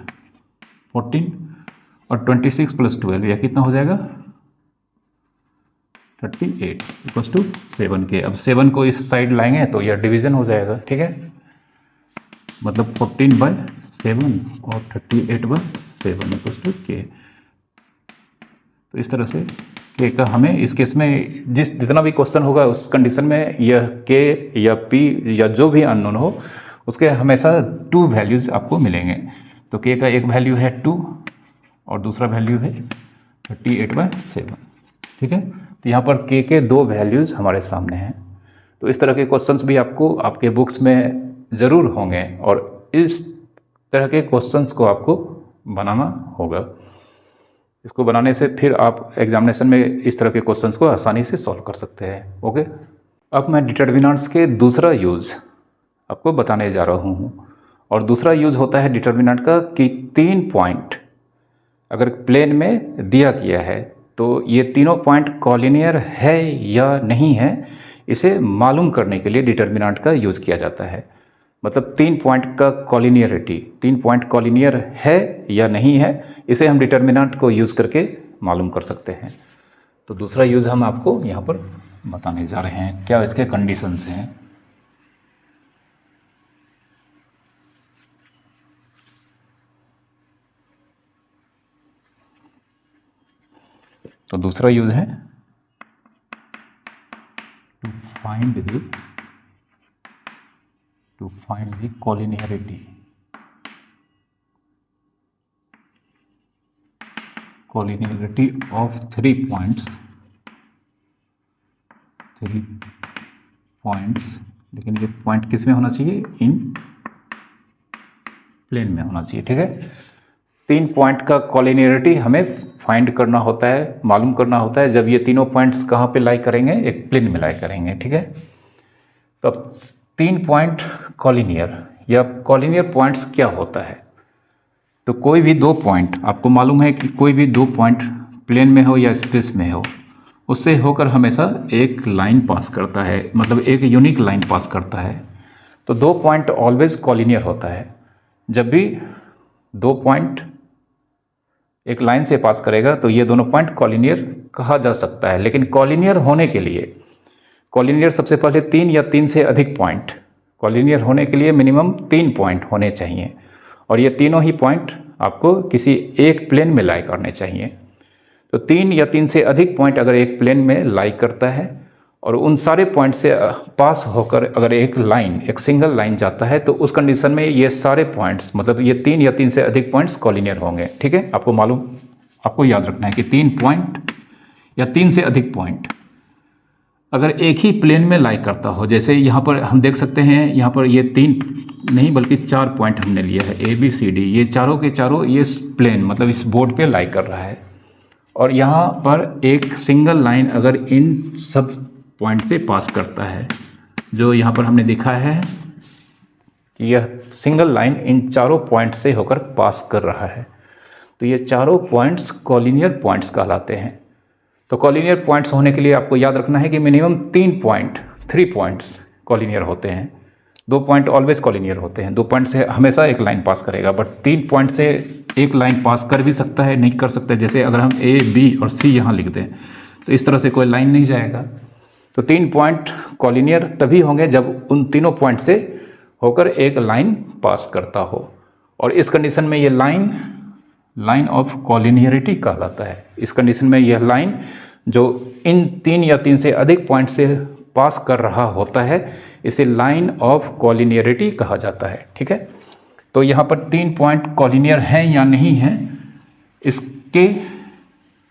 14 और 26 + 12 यह कितना हो जाएगा, 38 = 7k। अब 7 को इस साइड लाएंगे तो यह डिवीज़न हो जाएगा, ठीक है। मतलब 14/7 और 38/7 = k। तो इस तरह से k का हमें इस केस में जितना भी क्वेश्चन होगा उस कंडीशन में यह k या p या जो भी अननोन हो उसके हमेशा 2 वैल्यूज़ आपको मिलेंगे। तो k का एक वैल्यू है 2 और दूसरा वैल्यू है 38/7, ठीक है। तो यहाँ पर k के 2 वैल्यूज़ हमारे सामने हैं। तो इस तरह के क्वेश्चंस भी आपको आपके बुक्स में ज़रूर होंगे और इस तरह के क्वेश्चंस को आपको बनाना होगा। इसको बनाने से फिर आप एग्जामिनेशन में इस तरह के क्वेश्चंस को आसानी से सॉल्व कर सकते हैं, ओके। अब मैं डिटर्मिनेंट्स के दूसरा यूज़ आपको बताने जा रहा हूँ और दूसरा यूज़ होता है डिटर्मिनेंट का कि 3 पॉइंट अगर प्लेन में दिया गया है तो ये तीनों पॉइंट कॉलिनियर है या नहीं है, इसे मालूम करने के लिए डिटर्मिनेंट का यूज़ किया जाता है। मतलब 3 पॉइंट का कॉलिनियरिटी, 3 पॉइंट कॉलिनियर है या नहीं है, इसे हम डिटर्मिनेंट को यूज़ करके मालूम कर सकते हैं। तो दूसरा यूज़ हम आपको यहाँ पर बताने जा रहे हैं, क्या इसके कंडीशंस हैं। तो दूसरा यूज़ है to find the collinearity of 3 points, लेकिन ये पॉइंट किस में होना चाहिए, इन प्लेन में होना चाहिए, ठीक है। 3 पॉइंट का कॉलिनियरिटी हमें फाइंड करना होता है, मालूम करना होता है जब ये तीनों पॉइंट्स कहाँ पे लाई करेंगे, एक प्लेन में लाई करेंगे, ठीक है। तो अब 3 पॉइंट कॉलिनियर या कॉलिनियर पॉइंट्स क्या होता है। तो कोई भी 2 पॉइंट, आपको मालूम है कि कोई भी 2 पॉइंट प्लेन में हो या स्पेस में हो, उससे होकर हमेशा एक लाइन पास करता है, मतलब एक यूनिक लाइन पास करता है। तो 2 पॉइंट ऑलवेज कॉलिनियर होता है। जब भी 2 पॉइंट एक लाइन से पास करेगा तो ये दोनों पॉइंट कॉलिनियर कहा जा सकता है। लेकिन कॉलिनियर होने के लिए, कॉलिनियर सबसे पहले 3 या 3 से अधिक पॉइंट, कॉलिनियर होने के लिए मिनिमम 3 पॉइंट होने चाहिए और ये तीनों ही पॉइंट आपको किसी एक प्लेन में लाई करने चाहिए। तो 3 या 3 से अधिक पॉइंट अगर एक प्लेन में लाई करता है और उन सारे पॉइंट से पास होकर अगर एक लाइन, एक सिंगल लाइन जाता है तो उस कंडीशन में ये सारे पॉइंट्स, मतलब ये 3 या 3 से अधिक पॉइंट्स कॉलिनियर होंगे, ठीक है। आपको याद रखना है कि 3 पॉइंट या 3 से अधिक पॉइंट अगर एक ही प्लेन में लाई करता हो, जैसे यहाँ पर हम देख सकते हैं, यहाँ पर ये 3 नहीं बल्कि 4 पॉइंट हमने लिया है ABCD, ये चारों के चारों ये प्लेन मतलब इस बोर्ड पे लाई कर रहा है, और यहाँ पर एक सिंगल लाइन अगर इन सब पॉइंट से पास करता है, जो यहाँ पर हमने दिखा है कि यह सिंगल लाइन इन चारों पॉइंट से होकर पास कर रहा है, तो ये चारों पॉइंट्स कॉलिनियर पॉइंट्स कहलाते हैं। तो कॉलिनियर पॉइंट्स होने के लिए आपको याद रखना है कि मिनिमम 3 पॉइंट्स कॉलिनियर होते हैं। 2 पॉइंट ऑलवेज कॉलिनियर होते हैं, 2 पॉइंट से हमेशा एक लाइन पास करेगा, बट 3 पॉइंट से एक लाइन पास कर भी सकता है, नहीं कर सकता। जैसे अगर हम A, B और C यहाँ लिख दें तो इस तरह से कोई लाइन नहीं जाएगा। तो 3 पॉइंट कॉलिनियर तभी होंगे जब उन तीनों पॉइंट से होकर एक लाइन पास करता हो, और इस कंडीशन में ये लाइन ऑफ कॉलिनियरिटी कहलाता है। इस कंडीशन में यह लाइन जो इन 3 या 3 से अधिक पॉइंट से पास कर रहा होता है, इसे लाइन ऑफ कॉलिनियरिटी कहा जाता है। ठीक है, तो यहाँ पर 3 पॉइंट कॉलिनियर हैं या नहीं हैं, इसके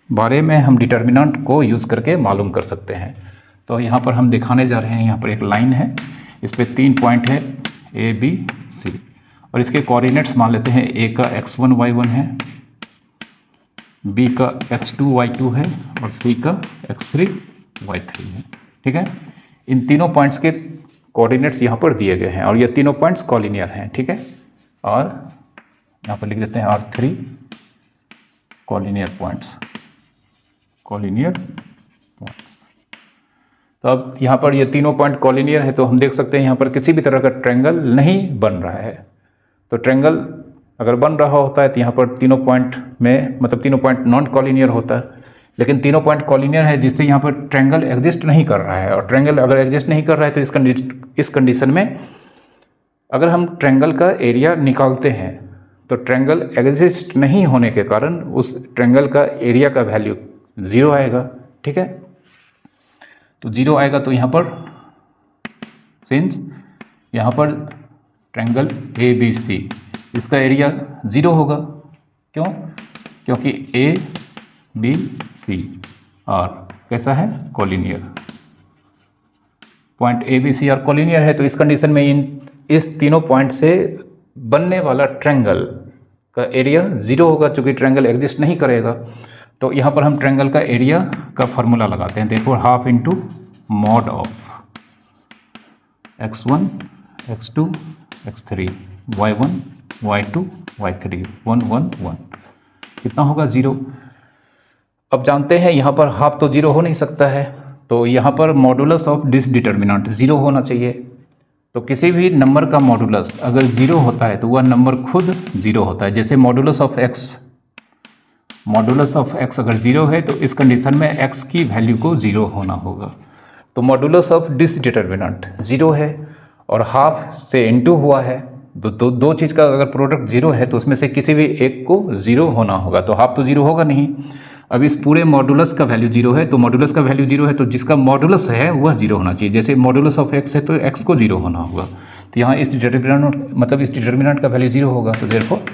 बारे में हम डिटर्मिनेंट को यूज़ करके मालूम कर सकते हैं। तो यहाँ पर हम दिखाने जा रहे हैं, यहाँ पर एक लाइन है, इस पर 3 पॉइंट है ABC, और इसके कोऑर्डिनेट्स मान लेते हैं। A का x1 y1 है, B का x2 y2 है, और C का x3 y3 है। ठीक है, इन तीनों पॉइंट्स के कोऑर्डिनेट्स यहाँ पर दिए गए हैं, और ये तीनों पॉइंट्स कॉलिनियर हैं। ठीक है, और यहाँ पर लिख देते हैं R3 कॉलिनियर पॉइंट्स। तो अब यहाँ पर ये तीनों पॉइंट कॉलिनियर है, तो हम देख सकते हैं यहाँ पर किसी भी तरह का ट्रायंगल नहीं बन रहा है। तो ट्रायंगल अगर बन रहा होता है तो यहाँ पर तीनों पॉइंट में मतलब तीनों पॉइंट नॉन कॉलिनियर होता है, लेकिन तीनों पॉइंट कॉलिनियर है, जिससे यहाँ पर ट्रायंगल एग्जिस्ट नहीं कर रहा है। और ट्रायंगल अगर एग्जिस्ट नहीं कर रहा है तो इस कंडीशन में अगर हम ट्रायंगल का एरिया निकालते हैं तो ट्रायंगल एग्जिस्ट नहीं होने के कारण उस ट्रायंगल का एरिया का वैल्यू 0 आएगा। ठीक है, तो 0 आएगा, तो यहाँ पर सिंस यहाँ पर ट्रायंगल ABC इसका एरिया 0 होगा। क्यों? क्योंकि ABC और कैसा है, कॉलिनियर। पॉइंट ABC और कॉलिनियर है, तो इस कंडीशन में इस तीनों पॉइंट से बनने वाला ट्रायंगल का एरिया 0 होगा, चूंकि ट्रायंगल एग्जिस्ट नहीं करेगा। तो यहाँ पर हम ट्रायंगल का एरिया का फॉर्मूला लगाते हैं। देखो half into mod of x1 x2 x3 y1 y2 y3 1 1 1 कितना होगा, 0। अब जानते हैं यहाँ पर हाफ तो 0 हो नहीं सकता है, तो यहाँ पर मॉडुलस ऑफ डिसडिटर्मिनेंट 0 होना चाहिए। तो किसी भी नंबर का मॉडुलस अगर 0 होता है तो वह नंबर खुद 0 होता है। जैसे मॉडुलस ऑफ x अगर 0 है तो इस कंडीशन में x की वैल्यू को 0 होना होगा। तो मॉडुलस ऑफ डिसडिटर्मिनेंट 0 है और हाफ से इनटू हुआ है, दो चीज़ का अगर प्रोडक्ट 0 है तो उसमें से किसी भी एक को 0 होना होगा। तो हाफ तो 0 होगा नहीं। अब इस पूरे मॉडुलस का वैल्यू 0 है, तो मॉडुलस का वैल्यू 0 है तो जिसका मॉडुलस है वह 0 होना चाहिए। जैसे मॉडुलस ऑफ x है तो x को 0 होना होगा। तो यहाँ इस डिटर्मिनेंट का वैल्यू 0 होगा। तो therefore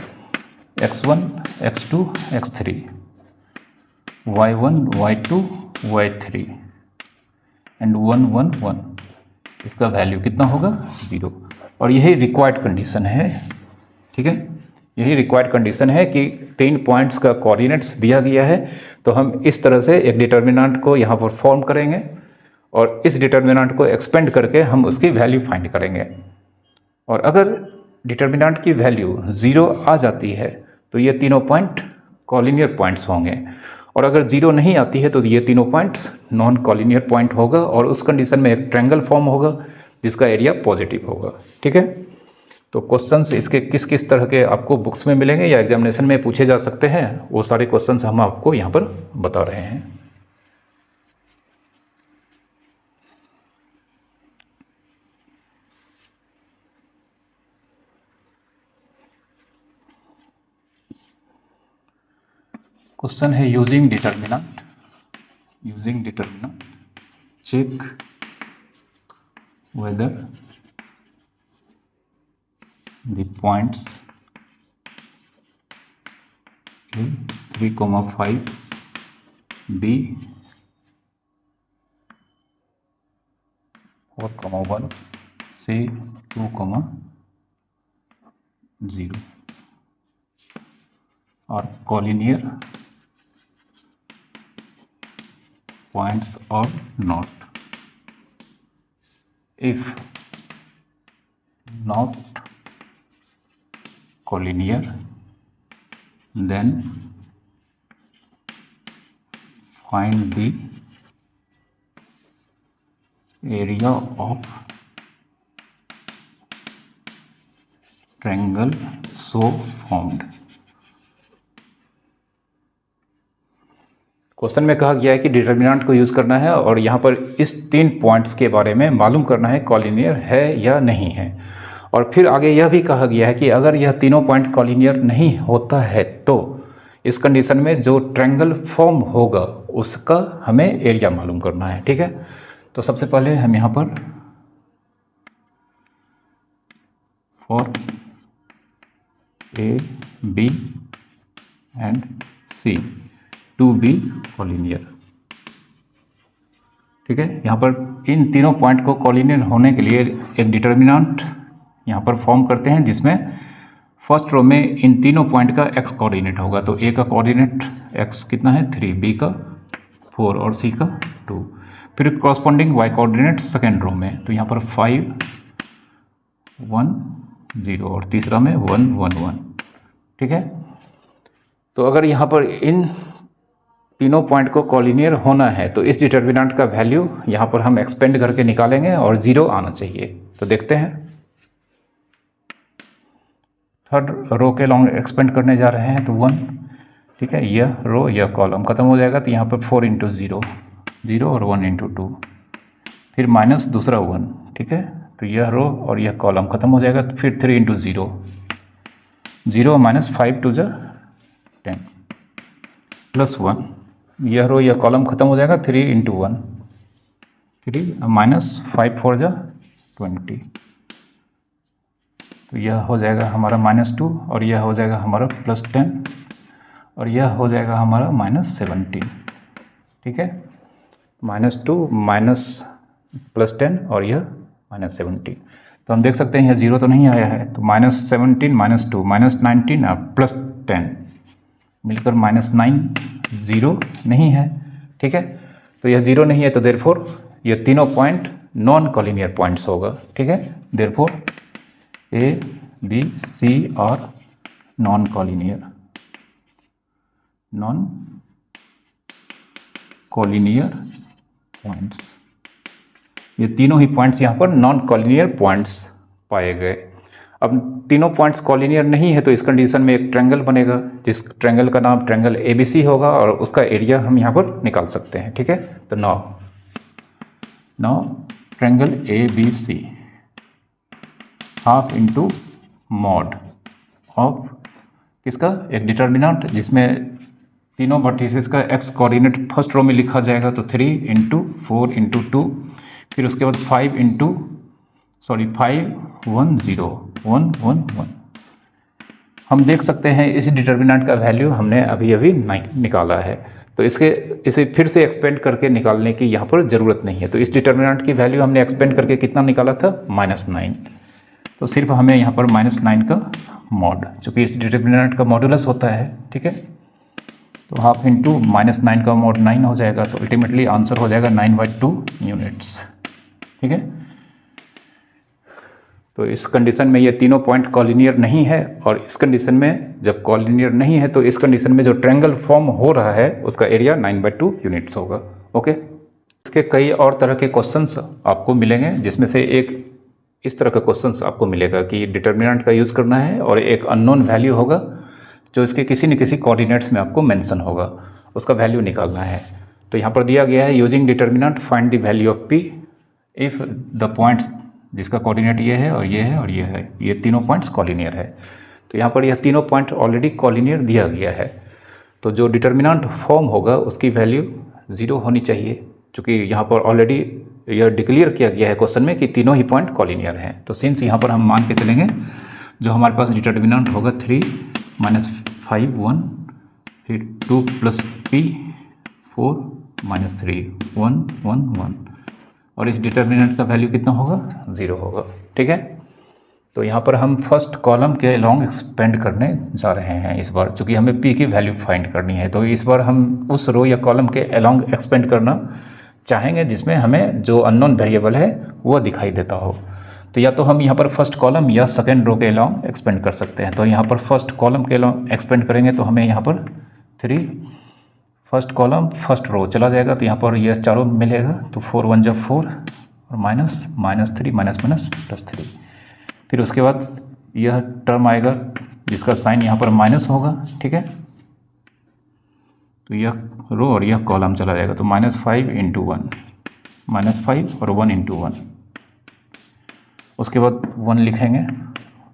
x1 x2 x3 y1 y2 y3 and 1 1 1 इसका वैल्यू कितना होगा, 0। और यही रिक्वायर्ड कंडीशन है। ठीक है, यही रिक्वायर्ड कंडीशन है कि 3 पॉइंट्स का कोऑर्डिनेट्स दिया गया है, तो हम इस तरह से एक डिटर्मिनेंट को यहाँ पर फॉर्म करेंगे और इस डिटर्मिनेंट को एक्सपेंड करके हम उसकी वैल्यू फाइंड करेंगे। और अगर डिटर्मिनेंट की वैल्यू 0 आ जाती है तो ये तीनों पॉइंट कॉलिनियर पॉइंट्स होंगे, और अगर 0 नहीं आती है तो ये तीनों पॉइंट्स नॉन कॉलिनियर पॉइंट होगा, और उस कंडीशन में एक ट्रायंगल फॉर्म होगा जिसका एरिया पॉजिटिव होगा। ठीक है, तो क्वेश्चंस इसके किस किस तरह के आपको बुक्स में मिलेंगे या एग्जामिनेशन में पूछे जा सकते हैं, वो सारे क्वेश्चंस हम आपको यहाँ पर बता रहे हैं। क्वेश्चन है using determinant check whether the points A 3, 5 B 4, 1 से 2, 0 और कॉलिनियर पॉइंट्स और not if not collinear then find the area of triangle so formed। Question में कहा गया है कि डिटर्मिनेंट को यूज़ करना है और यहाँ पर इस 3 पॉइंट्स के बारे में मालूम करना है कॉलिनियर है या नहीं है। और फिर आगे यह भी कहा गया है कि अगर यह तीनों पॉइंट कॉलिनियर नहीं होता है तो इस कंडीशन में जो ट्रायंगल फॉर्म होगा उसका हमें एरिया मालूम करना है। ठीक है, तो सबसे पहले हम यहाँ पर for A B and C to be collinear, ठीक है, यहाँ पर इन तीनों पॉइंट को कॉलिनियर होने के लिए एक डिटर्मिनेंट यहाँ पर फॉर्म करते हैं जिसमें फर्स्ट रो में इन तीनों पॉइंट का एक्स कोऑर्डिनेट होगा। तो ए का कोऑर्डिनेट एक्स कितना है 3, बी का 4 और सी का 2। फिर corresponding Y coordinate second row में, तो यहाँ पर 5, 1, 0 और तीसरा में 1, 1, 1। ठीक है, तो अगर यहाँ पर इन तीनों पॉइंट को कॉलिनियर होना है तो इस डिटर्मिनेंट का वैल्यू यहाँ पर हम एक्सपेंड करके निकालेंगे और 0 आना चाहिए। तो देखते हैं, थर्ड रो के लॉन्ग एक्सपेंड करने जा रहे हैं तो 1, ठीक है, यह रो यह कॉलम खत्म हो जाएगा तो यहाँ पर 4 × 0, 0 और 1 × 2, फिर माइनस दूसरा 1, ठीक है, तो यह रो और यह कॉलम खत्म हो जाएगा। तो फिर 3 × 0, 0 माइनस 5 2 10 प्लस 1, यह रो यह कॉलम खत्म हो जाएगा। 3 × 1, 3 माइनस 5 4 20, तो यह हो जाएगा हमारा -2 और यह हो जाएगा हमारा +10 और यह हो जाएगा हमारा -17। ठीक है, -2 माइनस +10 और यह -17। तो हम देख सकते हैं यह 0 तो नहीं आया है, तो -17 -2 -19 और +10 मिलकर -9, 0 नहीं है। ठीक है, तो यह 0 नहीं है, तो देयरफॉर यह तीनों पॉइंट नॉन कॉलिनियर पॉइंट्स होगा। ठीक है, देयरफॉर ए बी सी और नॉन कॉलिनियर पॉइंट्स, ये तीनों ही पॉइंट्स यहाँ पर नॉन कॉलिनियर पॉइंट्स पाए गए। अब तीनों पॉइंट्स कॉलिनियर नहीं है तो इस कंडीशन में एक ट्रायंगल बनेगा जिस ट्रायंगल का नाम ट्रायंगल एबीसी होगा और उसका एरिया हम यहाँ पर निकाल सकते हैं। ठीक है, तो now triangle ABC half into mod of किसका, एक डिटर्मिनेंट जिसमें तीनों वर्टिसेस का एक्स कोऑर्डिनेट फर्स्ट रो में लिखा जाएगा। तो 3 × 4 × 2, फिर उसके बाद 5 1 0 1 1 1। हम देख सकते हैं इस डिटर्मिनेंट का वैल्यू हमने अभी निकाला है, तो इसे फिर से एक्सपेंड करके निकालने की यहाँ पर ज़रूरत नहीं है। तो इस डिटर्मिनेंट की वैल्यू हमने एक्सपेंड करके कितना निकाला था, -9। तो सिर्फ हमें यहाँ पर -9 का मॉड, चूँकि इस डिटर्मिनेंट का मॉडुलस होता है। ठीक है, तो हाफ इंटू -9 का मॉड 9 हो जाएगा, तो अल्टीमेटली आंसर हो जाएगा 9/2 यूनिट्स। ठीक है, तो इस कंडीशन में ये तीनों पॉइंट कॉलिनियर नहीं है और इस कंडीशन में जब कॉलिनियर नहीं है तो इस कंडीशन में जो ट्रायंगल फॉर्म हो रहा है उसका एरिया 9/2 यूनिट्स होगा। ओके, इसके कई और तरह के क्वेश्चंस आपको मिलेंगे, जिसमें से एक इस तरह का क्वेश्चंस आपको मिलेगा कि डिटर्मिनेंट का यूज़ करना है और एक अननोन वैल्यू होगा जो इसके किसी न किसी कोऑर्डिनेट्स में आपको मेंशन होगा, उसका वैल्यू निकालना है। तो यहाँ पर दिया गया है using determinant find the value of P if the points जिसका कोऑर्डिनेट ये है और ये है और ये है, ये तीनों पॉइंट्स कॉलिनियर है। तो यहाँ पर यह तीनों पॉइंट ऑलरेडी कॉलिनियर दिया गया है, तो जो डिटर्मिनेंट फॉर्म होगा उसकी वैल्यू 0 होनी चाहिए, क्योंकि यहाँ पर ऑलरेडी यह डिक्लेयर किया गया है क्वेश्चन में कि तीनों ही पॉइंट कॉलिनियर हैं। तो सिंस यहाँ पर हम मान के चलेंगे जो हमारे पास डिटर्मिनेंट होगा 3 - 5 1, फिर 2 + p 4 - 3 1 1 1 और इस डिटर्मिनेंट का वैल्यू कितना होगा, 0 होगा। ठीक है, तो यहाँ पर हम फर्स्ट कॉलम के अलोंग एक्सपेंड करने जा रहे हैं इस बार, चूँकि हमें पी की वैल्यू फाइंड करनी है। तो इस बार हम उस रो या कॉलम के अलोंग एक्सपेंड करना चाहेंगे जिसमें हमें जो अननोन वेरिएबल है वह दिखाई देता हो। तो या तो हम यहाँ पर फर्स्ट कॉलम या सेकेंड रो के अलोंग एक्सपेंड कर सकते हैं। तो यहाँ पर फर्स्ट कॉलम के अलोंग एक्सपेंड करेंगे तो हमें यहाँ पर 3 फर्स्ट कॉलम फर्स्ट रो चला जाएगा, तो यहाँ पर यह चारों मिलेगा। तो 4 1 जा 4 और माइनस -3 -+3। फिर उसके बाद यह टर्म आएगा जिसका साइन यहाँ पर माइनस होगा। ठीक है, तो यह रो और यह कॉलम चला जाएगा। तो -5 × 1 -5 और 1 × 1। उसके बाद 1 लिखेंगे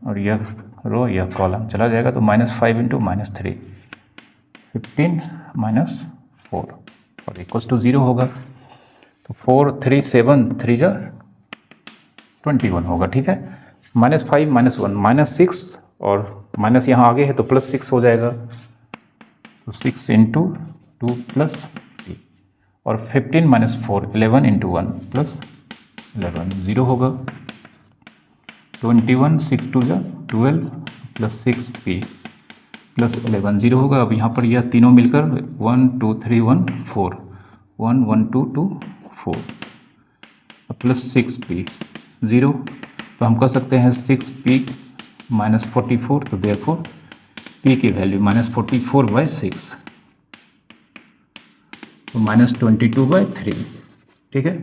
और यह रो यह कॉलम चला जाएगा। तो -5 × -3 15 -4 और इक्वल्स टू 0 होगा। तो 4 3 7 3 जा 21 होगा। ठीक है, -5 -1 -6 और माइनस यहाँ आगे है तो +6 हो जाएगा। तो 6 × 2 + 3 और 15 - 4 11 × 1 + 11 0 होगा। 21 6 2 जा 12 + 6p + 11 0 होगा। अब यहाँ पर यह तीनों मिलकर 1 2 3 1 4 1 1 2 2 4 + 6p 0। तो हम कह सकते हैं 6p - 44। तो देयरफॉर p की वैल्यू -44/6 तो -22/3। ठीक है,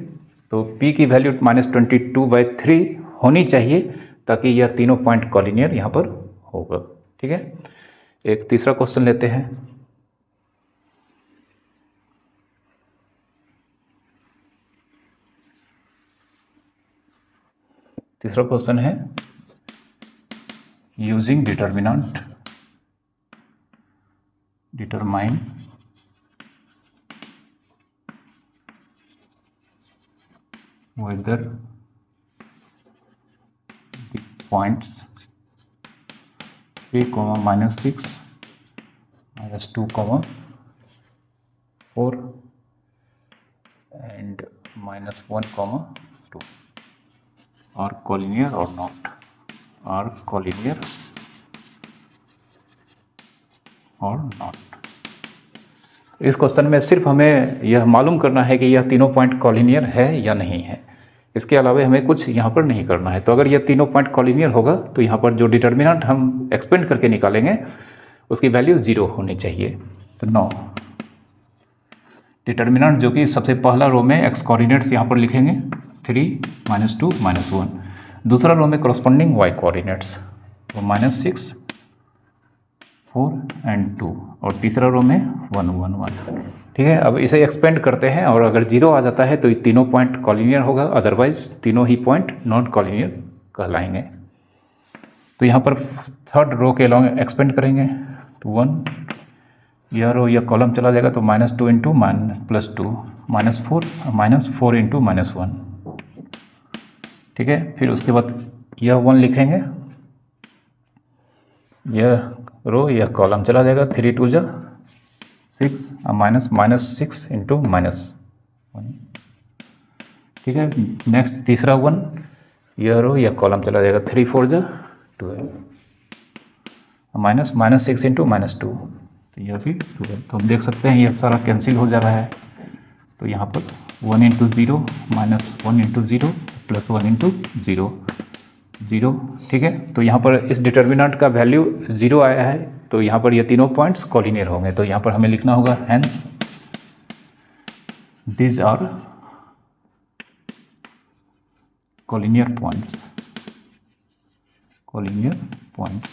तो p की वैल्यू -22/3 होनी चाहिए ताकि यह तीनों पॉइंट कॉलिनियर यहाँ पर होगा। ठीक है, एक तीसरा क्वेश्चन लेते हैं। तीसरा क्वेश्चन है using determinant determine whether the points 3, -6 -2, 4 and -1, 2 are collinear or not, are collinear or not। इस क्वेश्चन में सिर्फ हमें यह मालूम करना है कि यह तीनों पॉइंट कॉलिनियर है या नहीं है। इसके अलावा हमें कुछ यहाँ पर नहीं करना है। तो अगर यह तीनों पॉइंट कॉलिनियर होगा तो यहाँ पर जो डिटर्मिनेंट हम एक्सपेंड करके निकालेंगे उसकी वैल्यू 0 होनी चाहिए। तो 9 डिटर्मिनेंट जो कि सबसे पहला रो में एक्स कोऑर्डिनेट्स यहाँ पर लिखेंगे 3 -2 -1। दूसरा रो में करस्पॉन्डिंग वाई कोऑर्डिनेट्स तो -6 4 and 2 और तीसरा रो में 1 1 1। ठीक है, अब इसे एक्सपेंड करते हैं और अगर 0 आ जाता है तो ये तीनों पॉइंट कॉलिनियर होगा, अदरवाइज तीनों ही पॉइंट नॉन कॉलिनियर कहलाएंगे। तो यहाँ पर थर्ड रो के लॉन्ग एक्सपेंड करेंगे तो 1 यह रो यह कॉलम चला जाएगा। तो -2 × -2 -4 × -1। ठीक है, फिर उसके बाद यह 1 लिखेंगे, यह रो यह कॉलम चला जाएगा। 3 2 जा 6 -6 × -1। ठीक है, नेक्स्ट तीसरा 1 यह रो यह कॉलम चला जाएगा। 3 4 जा 12 -6 × -2 तो यह भी 12। तो हम देख सकते हैं यह सारा कैंसिल हो जा रहा है। तो यहाँ पर 1 × 0 -1 × 0 + 1 × 0 0। ठीक है, तो यहाँ पर इस डिटर्मिनेंट का वैल्यू 0 आया है। तो यहाँ पर ये तीनों पॉइंट्स कॉलिनियर होंगे। तो यहाँ पर हमें लिखना होगा hence these are collinear points. Collinear points,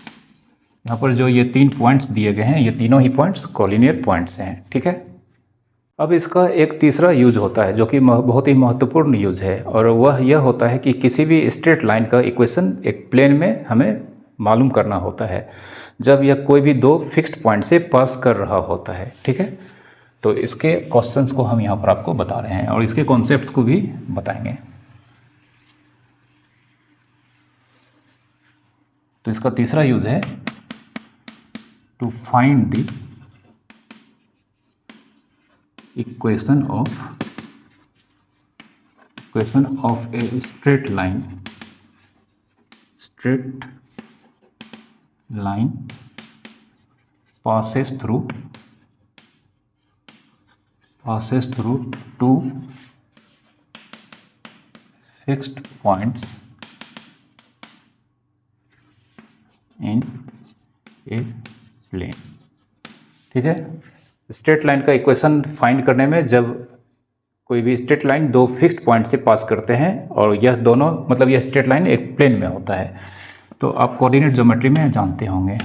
यहाँ पर जो ये 3 पॉइंट्स दिए गए हैं ये तीनों ही पॉइंट्स कॉलिनियर पॉइंट्स हैं। ठीक है, अब इसका एक तीसरा यूज होता है जो कि बहुत ही महत्वपूर्ण यूज है, और वह यह होता है कि किसी भी स्ट्रेट लाइन का इक्वेशन एक प्लेन में हमें मालूम करना होता है जब यह कोई भी 2 फिक्स्ड पॉइंट से पास कर रहा होता है। ठीक है, तो इसके क्वेश्चंस को हम यहाँ पर आपको बता रहे हैं और इसके कॉन्सेप्ट्स को भी बताएंगे। तो इसका तीसरा यूज है to find the equation equation of a straight line passes through two fixed points in a plane। ठीक है, स्ट्रेट लाइन का इक्वेशन फाइंड करने में जब कोई भी स्ट्रेट लाइन दो फिक्स्ड पॉइंट से पास करते हैं और यह दोनों मतलब यह स्ट्रेट लाइन एक प्लेन में होता है, तो आप कोऑर्डिनेट ज्योमेट्री में जानते होंगे।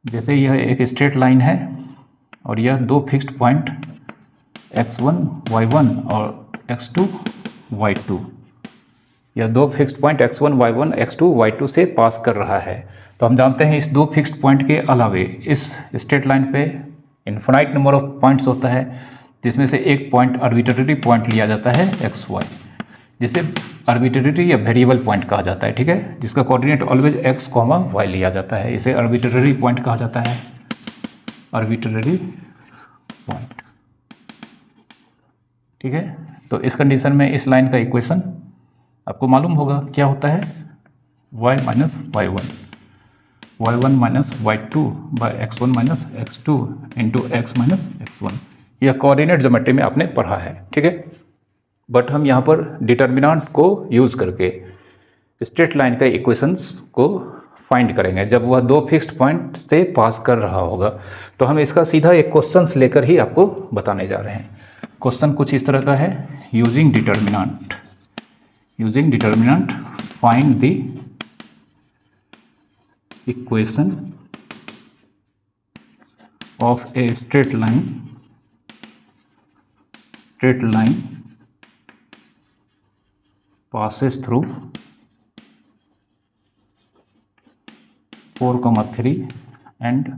जैसे यह एक स्ट्रेट लाइन है और यह दो फिक्स्ड पॉइंट x1 y1 और x2 y2, यह दो fixed point x1 y1 x2 y2 से पास कर रहा है। तो हम जानते हैं इस दो फिक्स्ड पॉइंट के अलावे इस स्ट्रेट लाइन पे इन्फिनाइट नंबर ऑफ पॉइंट्स होता है, जिसमें से एक पॉइंट आर्बिट्रेरी पॉइंट लिया जाता है xy, जिसे आर्बिट्रेरी या वेरिएबल पॉइंट कहा जाता है। ठीक है, जिसका कोऑर्डिनेट ऑलवेज x, y लिया जाता है, इसे आर्बिट्रेरी पॉइंट कहा जाता है, आर्बिट्रेरी पॉइंट। ठीक है, तो इस कंडीशन में इस लाइन का इक्वेशन आपको मालूम होगा क्या होता है, y minus y1 minus y2 by x1 minus x2 into x minus x1। यह कोऑर्डिनेट ज्योमेट्री में आपने पढ़ा है। ठीक है, बट हम यहाँ पर डिटर्मिनेंट को यूज़ करके स्ट्रेट लाइन का इक्वेशंस को फाइंड करेंगे जब वह दो फिक्स्ड पॉइंट से पास कर रहा होगा। तो हम इसका सीधा एक क्वेश्चंस लेकर ही आपको बताने जा रहे हैं। क्वेश्चन कुछ इस तरह का है, using determinant find the equation of a straight line passes through 4,3 and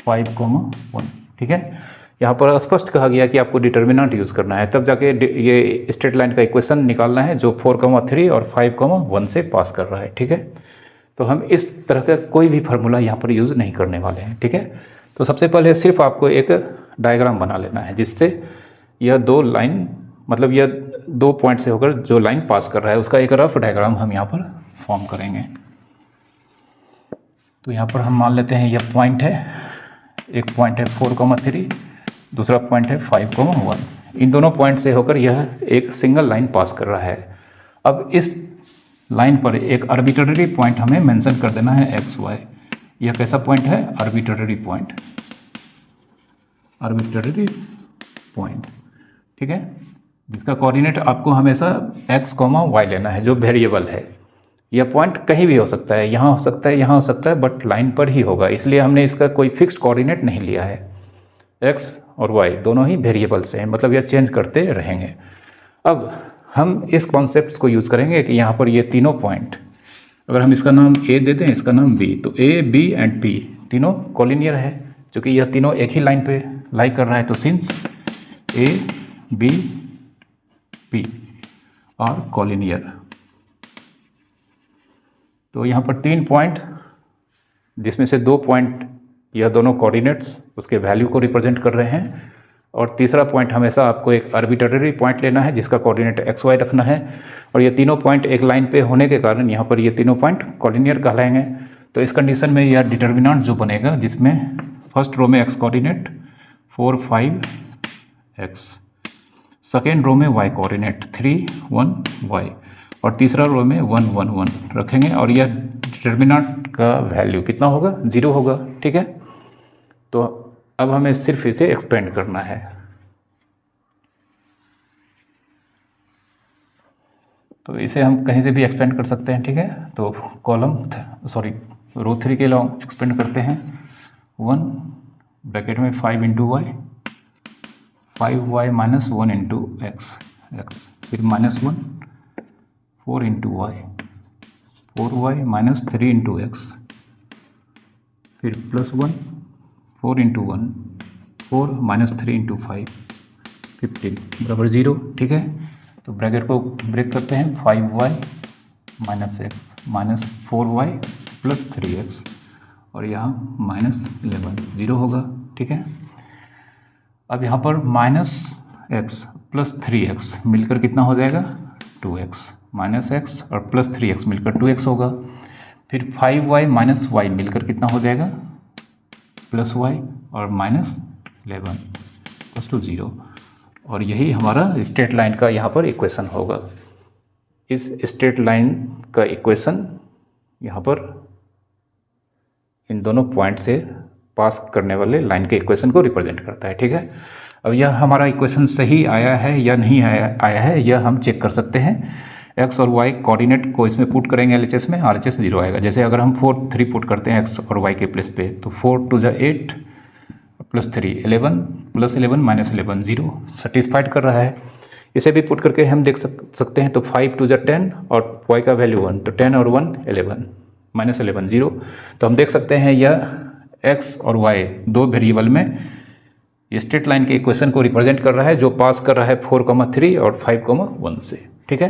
5,1। ठीक है, यहाँ पर स्पष्ट कहा गया कि आपको डिटर्मिनेंट यूज़ करना है, तब जाके ये स्ट्रेट लाइन का इक्वेशन निकालना है जो 4,3 और 5,1 से पास कर रहा है। ठीक है, तो हम इस तरह का कोई भी फार्मूला यहाँ पर यूज़ नहीं करने वाले हैं। ठीक है, तो सबसे पहले सिर्फ आपको एक डायग्राम बना लेना है जिससे यह दो लाइन मतलब यह दो पॉइंट से होकर जो लाइन पास कर रहा है उसका एक रफ डायग्राम हम यहाँ पर फॉर्म करेंगे। तो यहाँ पर हम मान लेते हैं यह पॉइंट है, एक पॉइंट है 4,3, दूसरा पॉइंट है 5,1। इन दोनों पॉइंट से होकर यह एक सिंगल लाइन पास कर रहा है। अब इस लाइन पर एक आर्बिट्रेरी पॉइंट हमें मेंशन कर देना है xy। यह कैसा पॉइंट है, आर्बिट्रेरी पॉइंट। ठीक है, जिसका कोऑर्डिनेट आपको हमेशा x, y लेना है जो वेरिएबल है। यह पॉइंट कहीं भी हो सकता है, यहाँ हो सकता है, यहाँ हो सकता है, बट लाइन पर ही होगा, इसलिए हमने इसका कोई फिक्स्ड कोऑर्डिनेट नहीं लिया है। x और y दोनों ही वेरिएबल्स हैं, मतलब यह चेंज करते रहेंगे। अब हम इस कॉन्सेप्ट को यूज़ करेंगे कि यहाँ पर ये तीनों पॉइंट, अगर हम इसका नाम a दे दें, इसका नाम b, तो a, b एंड p तीनों कॉलिनियर है, क्योंकि यह तीनों एक ही लाइन पे लाई कर रहा है। तो सिंस a, b, p और कॉलिनियर, तो यहाँ पर तीन पॉइंट जिसमें से दो पॉइंट यह दोनों कोऑर्डिनेट्स उसके वैल्यू को रिप्रेजेंट कर रहे हैं, और तीसरा पॉइंट हमेशा आपको एक आर्बिट्रेरी पॉइंट लेना है जिसका कोऑर्डिनेट xy रखना है। और ये तीनों पॉइंट एक लाइन पे होने के कारण यहाँ पर ये तीनों पॉइंट कॉलिनियर कहलाएंगे। तो इस कंडीशन में यह डिटर्मिनेंट जो बनेगा, जिसमें फर्स्ट रो में x coordinate 4, 5x, second row में y कोऑर्डिनेट 3, 1, y, और तीसरा रो में 1, 1, 1 रखेंगे, और यह डिटर्मिनेंट का वैल्यू कितना होगा, 0 होगा। ठीक है, तो अब हमें सिर्फ इसे एक्सपेंड करना है। तो इसे हम कहीं से भी एक्सपेंड कर सकते हैं। ठीक है, तो रो 3 के लिए एक्सपेंड करते हैं 1 ब्रैकेट में 5 into Y, 5y minus 1 into X, फिर -1 4 into Y, 4y minus 3 into X, फिर +1 4 इंटू 1 4 माइनस 3 इंटू 5 15 बराबर 0। ठीक है, तो ब्रैकेट को ब्रेक करते हैं, 5y minus x minus 4y plus 3x, और यहाँ -11 0 होगा। ठीक है, अब यहाँ पर -x प्लस 3x मिलकर कितना हो जाएगा 2x, माइनस एक्स और प्लस 3x मिलकर 2x होगा। फिर 5y माइनस वाई मिलकर कितना हो जाएगा प्लस y और माइनस 11 प्लस टू 0। और यही हमारा स्ट्रेट लाइन का यहाँ पर इक्वेशन होगा। इस स्ट्रेट लाइन का इक्वेशन यहाँ पर इन दोनों पॉइंट से पास करने वाले लाइन के इक्वेशन को रिप्रेजेंट करता है। ठीक है, अब यह हमारा इक्वेशन सही आया है या नहीं आया है यह हम चेक कर सकते हैं। x और y कोऑर्डिनेट को इसमें पुट करेंगे LHS में, RHS 0 आएगा। जैसे अगर हम 4 3 पुट करते हैं x और y के प्लेस पे तो 4 2 8 प्लस 3 11 प्लस 11 माइनस 11 0 सेटिस्फाइड कर रहा है। इसे भी पुट करके हम देख सकते हैं तो 5 2 10 और y का वैल्यू 1 तो 10 और 1 11 माइनस 11 0। तो हम देख सकते हैं यह x और y दो वेरिएबल में स्ट्रेट लाइन के इक्वेशन को रिप्रेजेंट कर रहा है जो पास कर रहा है 4,3 और 5,1 से। ठीक है,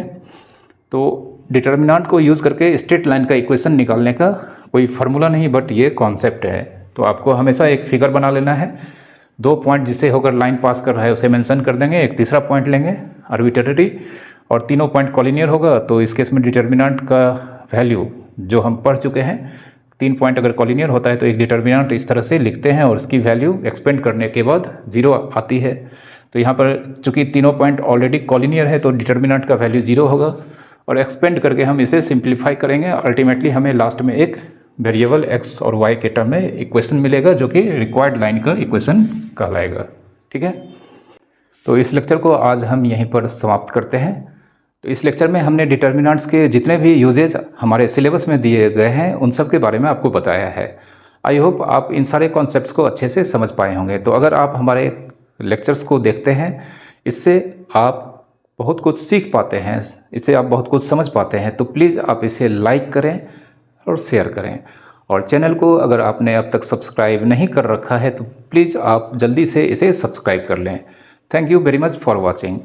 तो डिटर्मिनेंट को यूज़ करके स्ट्रेट लाइन का इक्वेशन निकालने का कोई फार्मूला नहीं बट ये कॉन्सेप्ट है। तो आपको हमेशा एक फिगर बना लेना है, 2 पॉइंट जिसे होकर लाइन पास कर रहा है उसे मेंशन कर देंगे, एक तीसरा पॉइंट लेंगे आर्बिट्रेरी और तीनों पॉइंट कॉलिनियर होगा। तो इस केस में डिटर्मिनेंट का वैल्यू जो हम पढ़ चुके हैं, 3 पॉइंट अगर कॉलिनियर होता है तो एक डिटर्मिनेंट इस तरह से लिखते हैं और उसकी वैल्यू एक्सपेंड करने के बाद 0 आती है। तो यहाँ पर चूंकि तीनों पॉइंट ऑलरेडी कॉलिनियर है तो डिटर्मिनेंट का वैल्यू 0 होगा और एक्सपेंड करके हम इसे सिंप्लीफाई करेंगे। अल्टीमेटली हमें लास्ट में एक वेरिएबल x और y के टर्म में इक्वेशन मिलेगा जो कि रिक्वायर्ड लाइन का इक्वेशन कहलाएगा। ठीक है, तो इस लेक्चर को आज हम यहीं पर समाप्त करते हैं। तो इस लेक्चर में हमने डिटर्मिनेंट्स के जितने भी यूजेज हमारे सिलेबस में दिए गए हैं उन सब के बारे में आपको बताया है। आई होप आप इन सारे कॉन्सेप्ट्स को अच्छे से समझ पाए होंगे। तो अगर आप हमारे लेक्चर्स को देखते हैं, इससे आप बहुत कुछ सीख पाते हैं, इससे आप बहुत कुछ समझ पाते हैं, तो प्लीज़ आप इसे लाइक करें और शेयर करें। और चैनल को अगर आपने अब तक सब्सक्राइब नहीं कर रखा है तो प्लीज़ आप जल्दी से इसे सब्सक्राइब कर लें। Thank you very much for watching.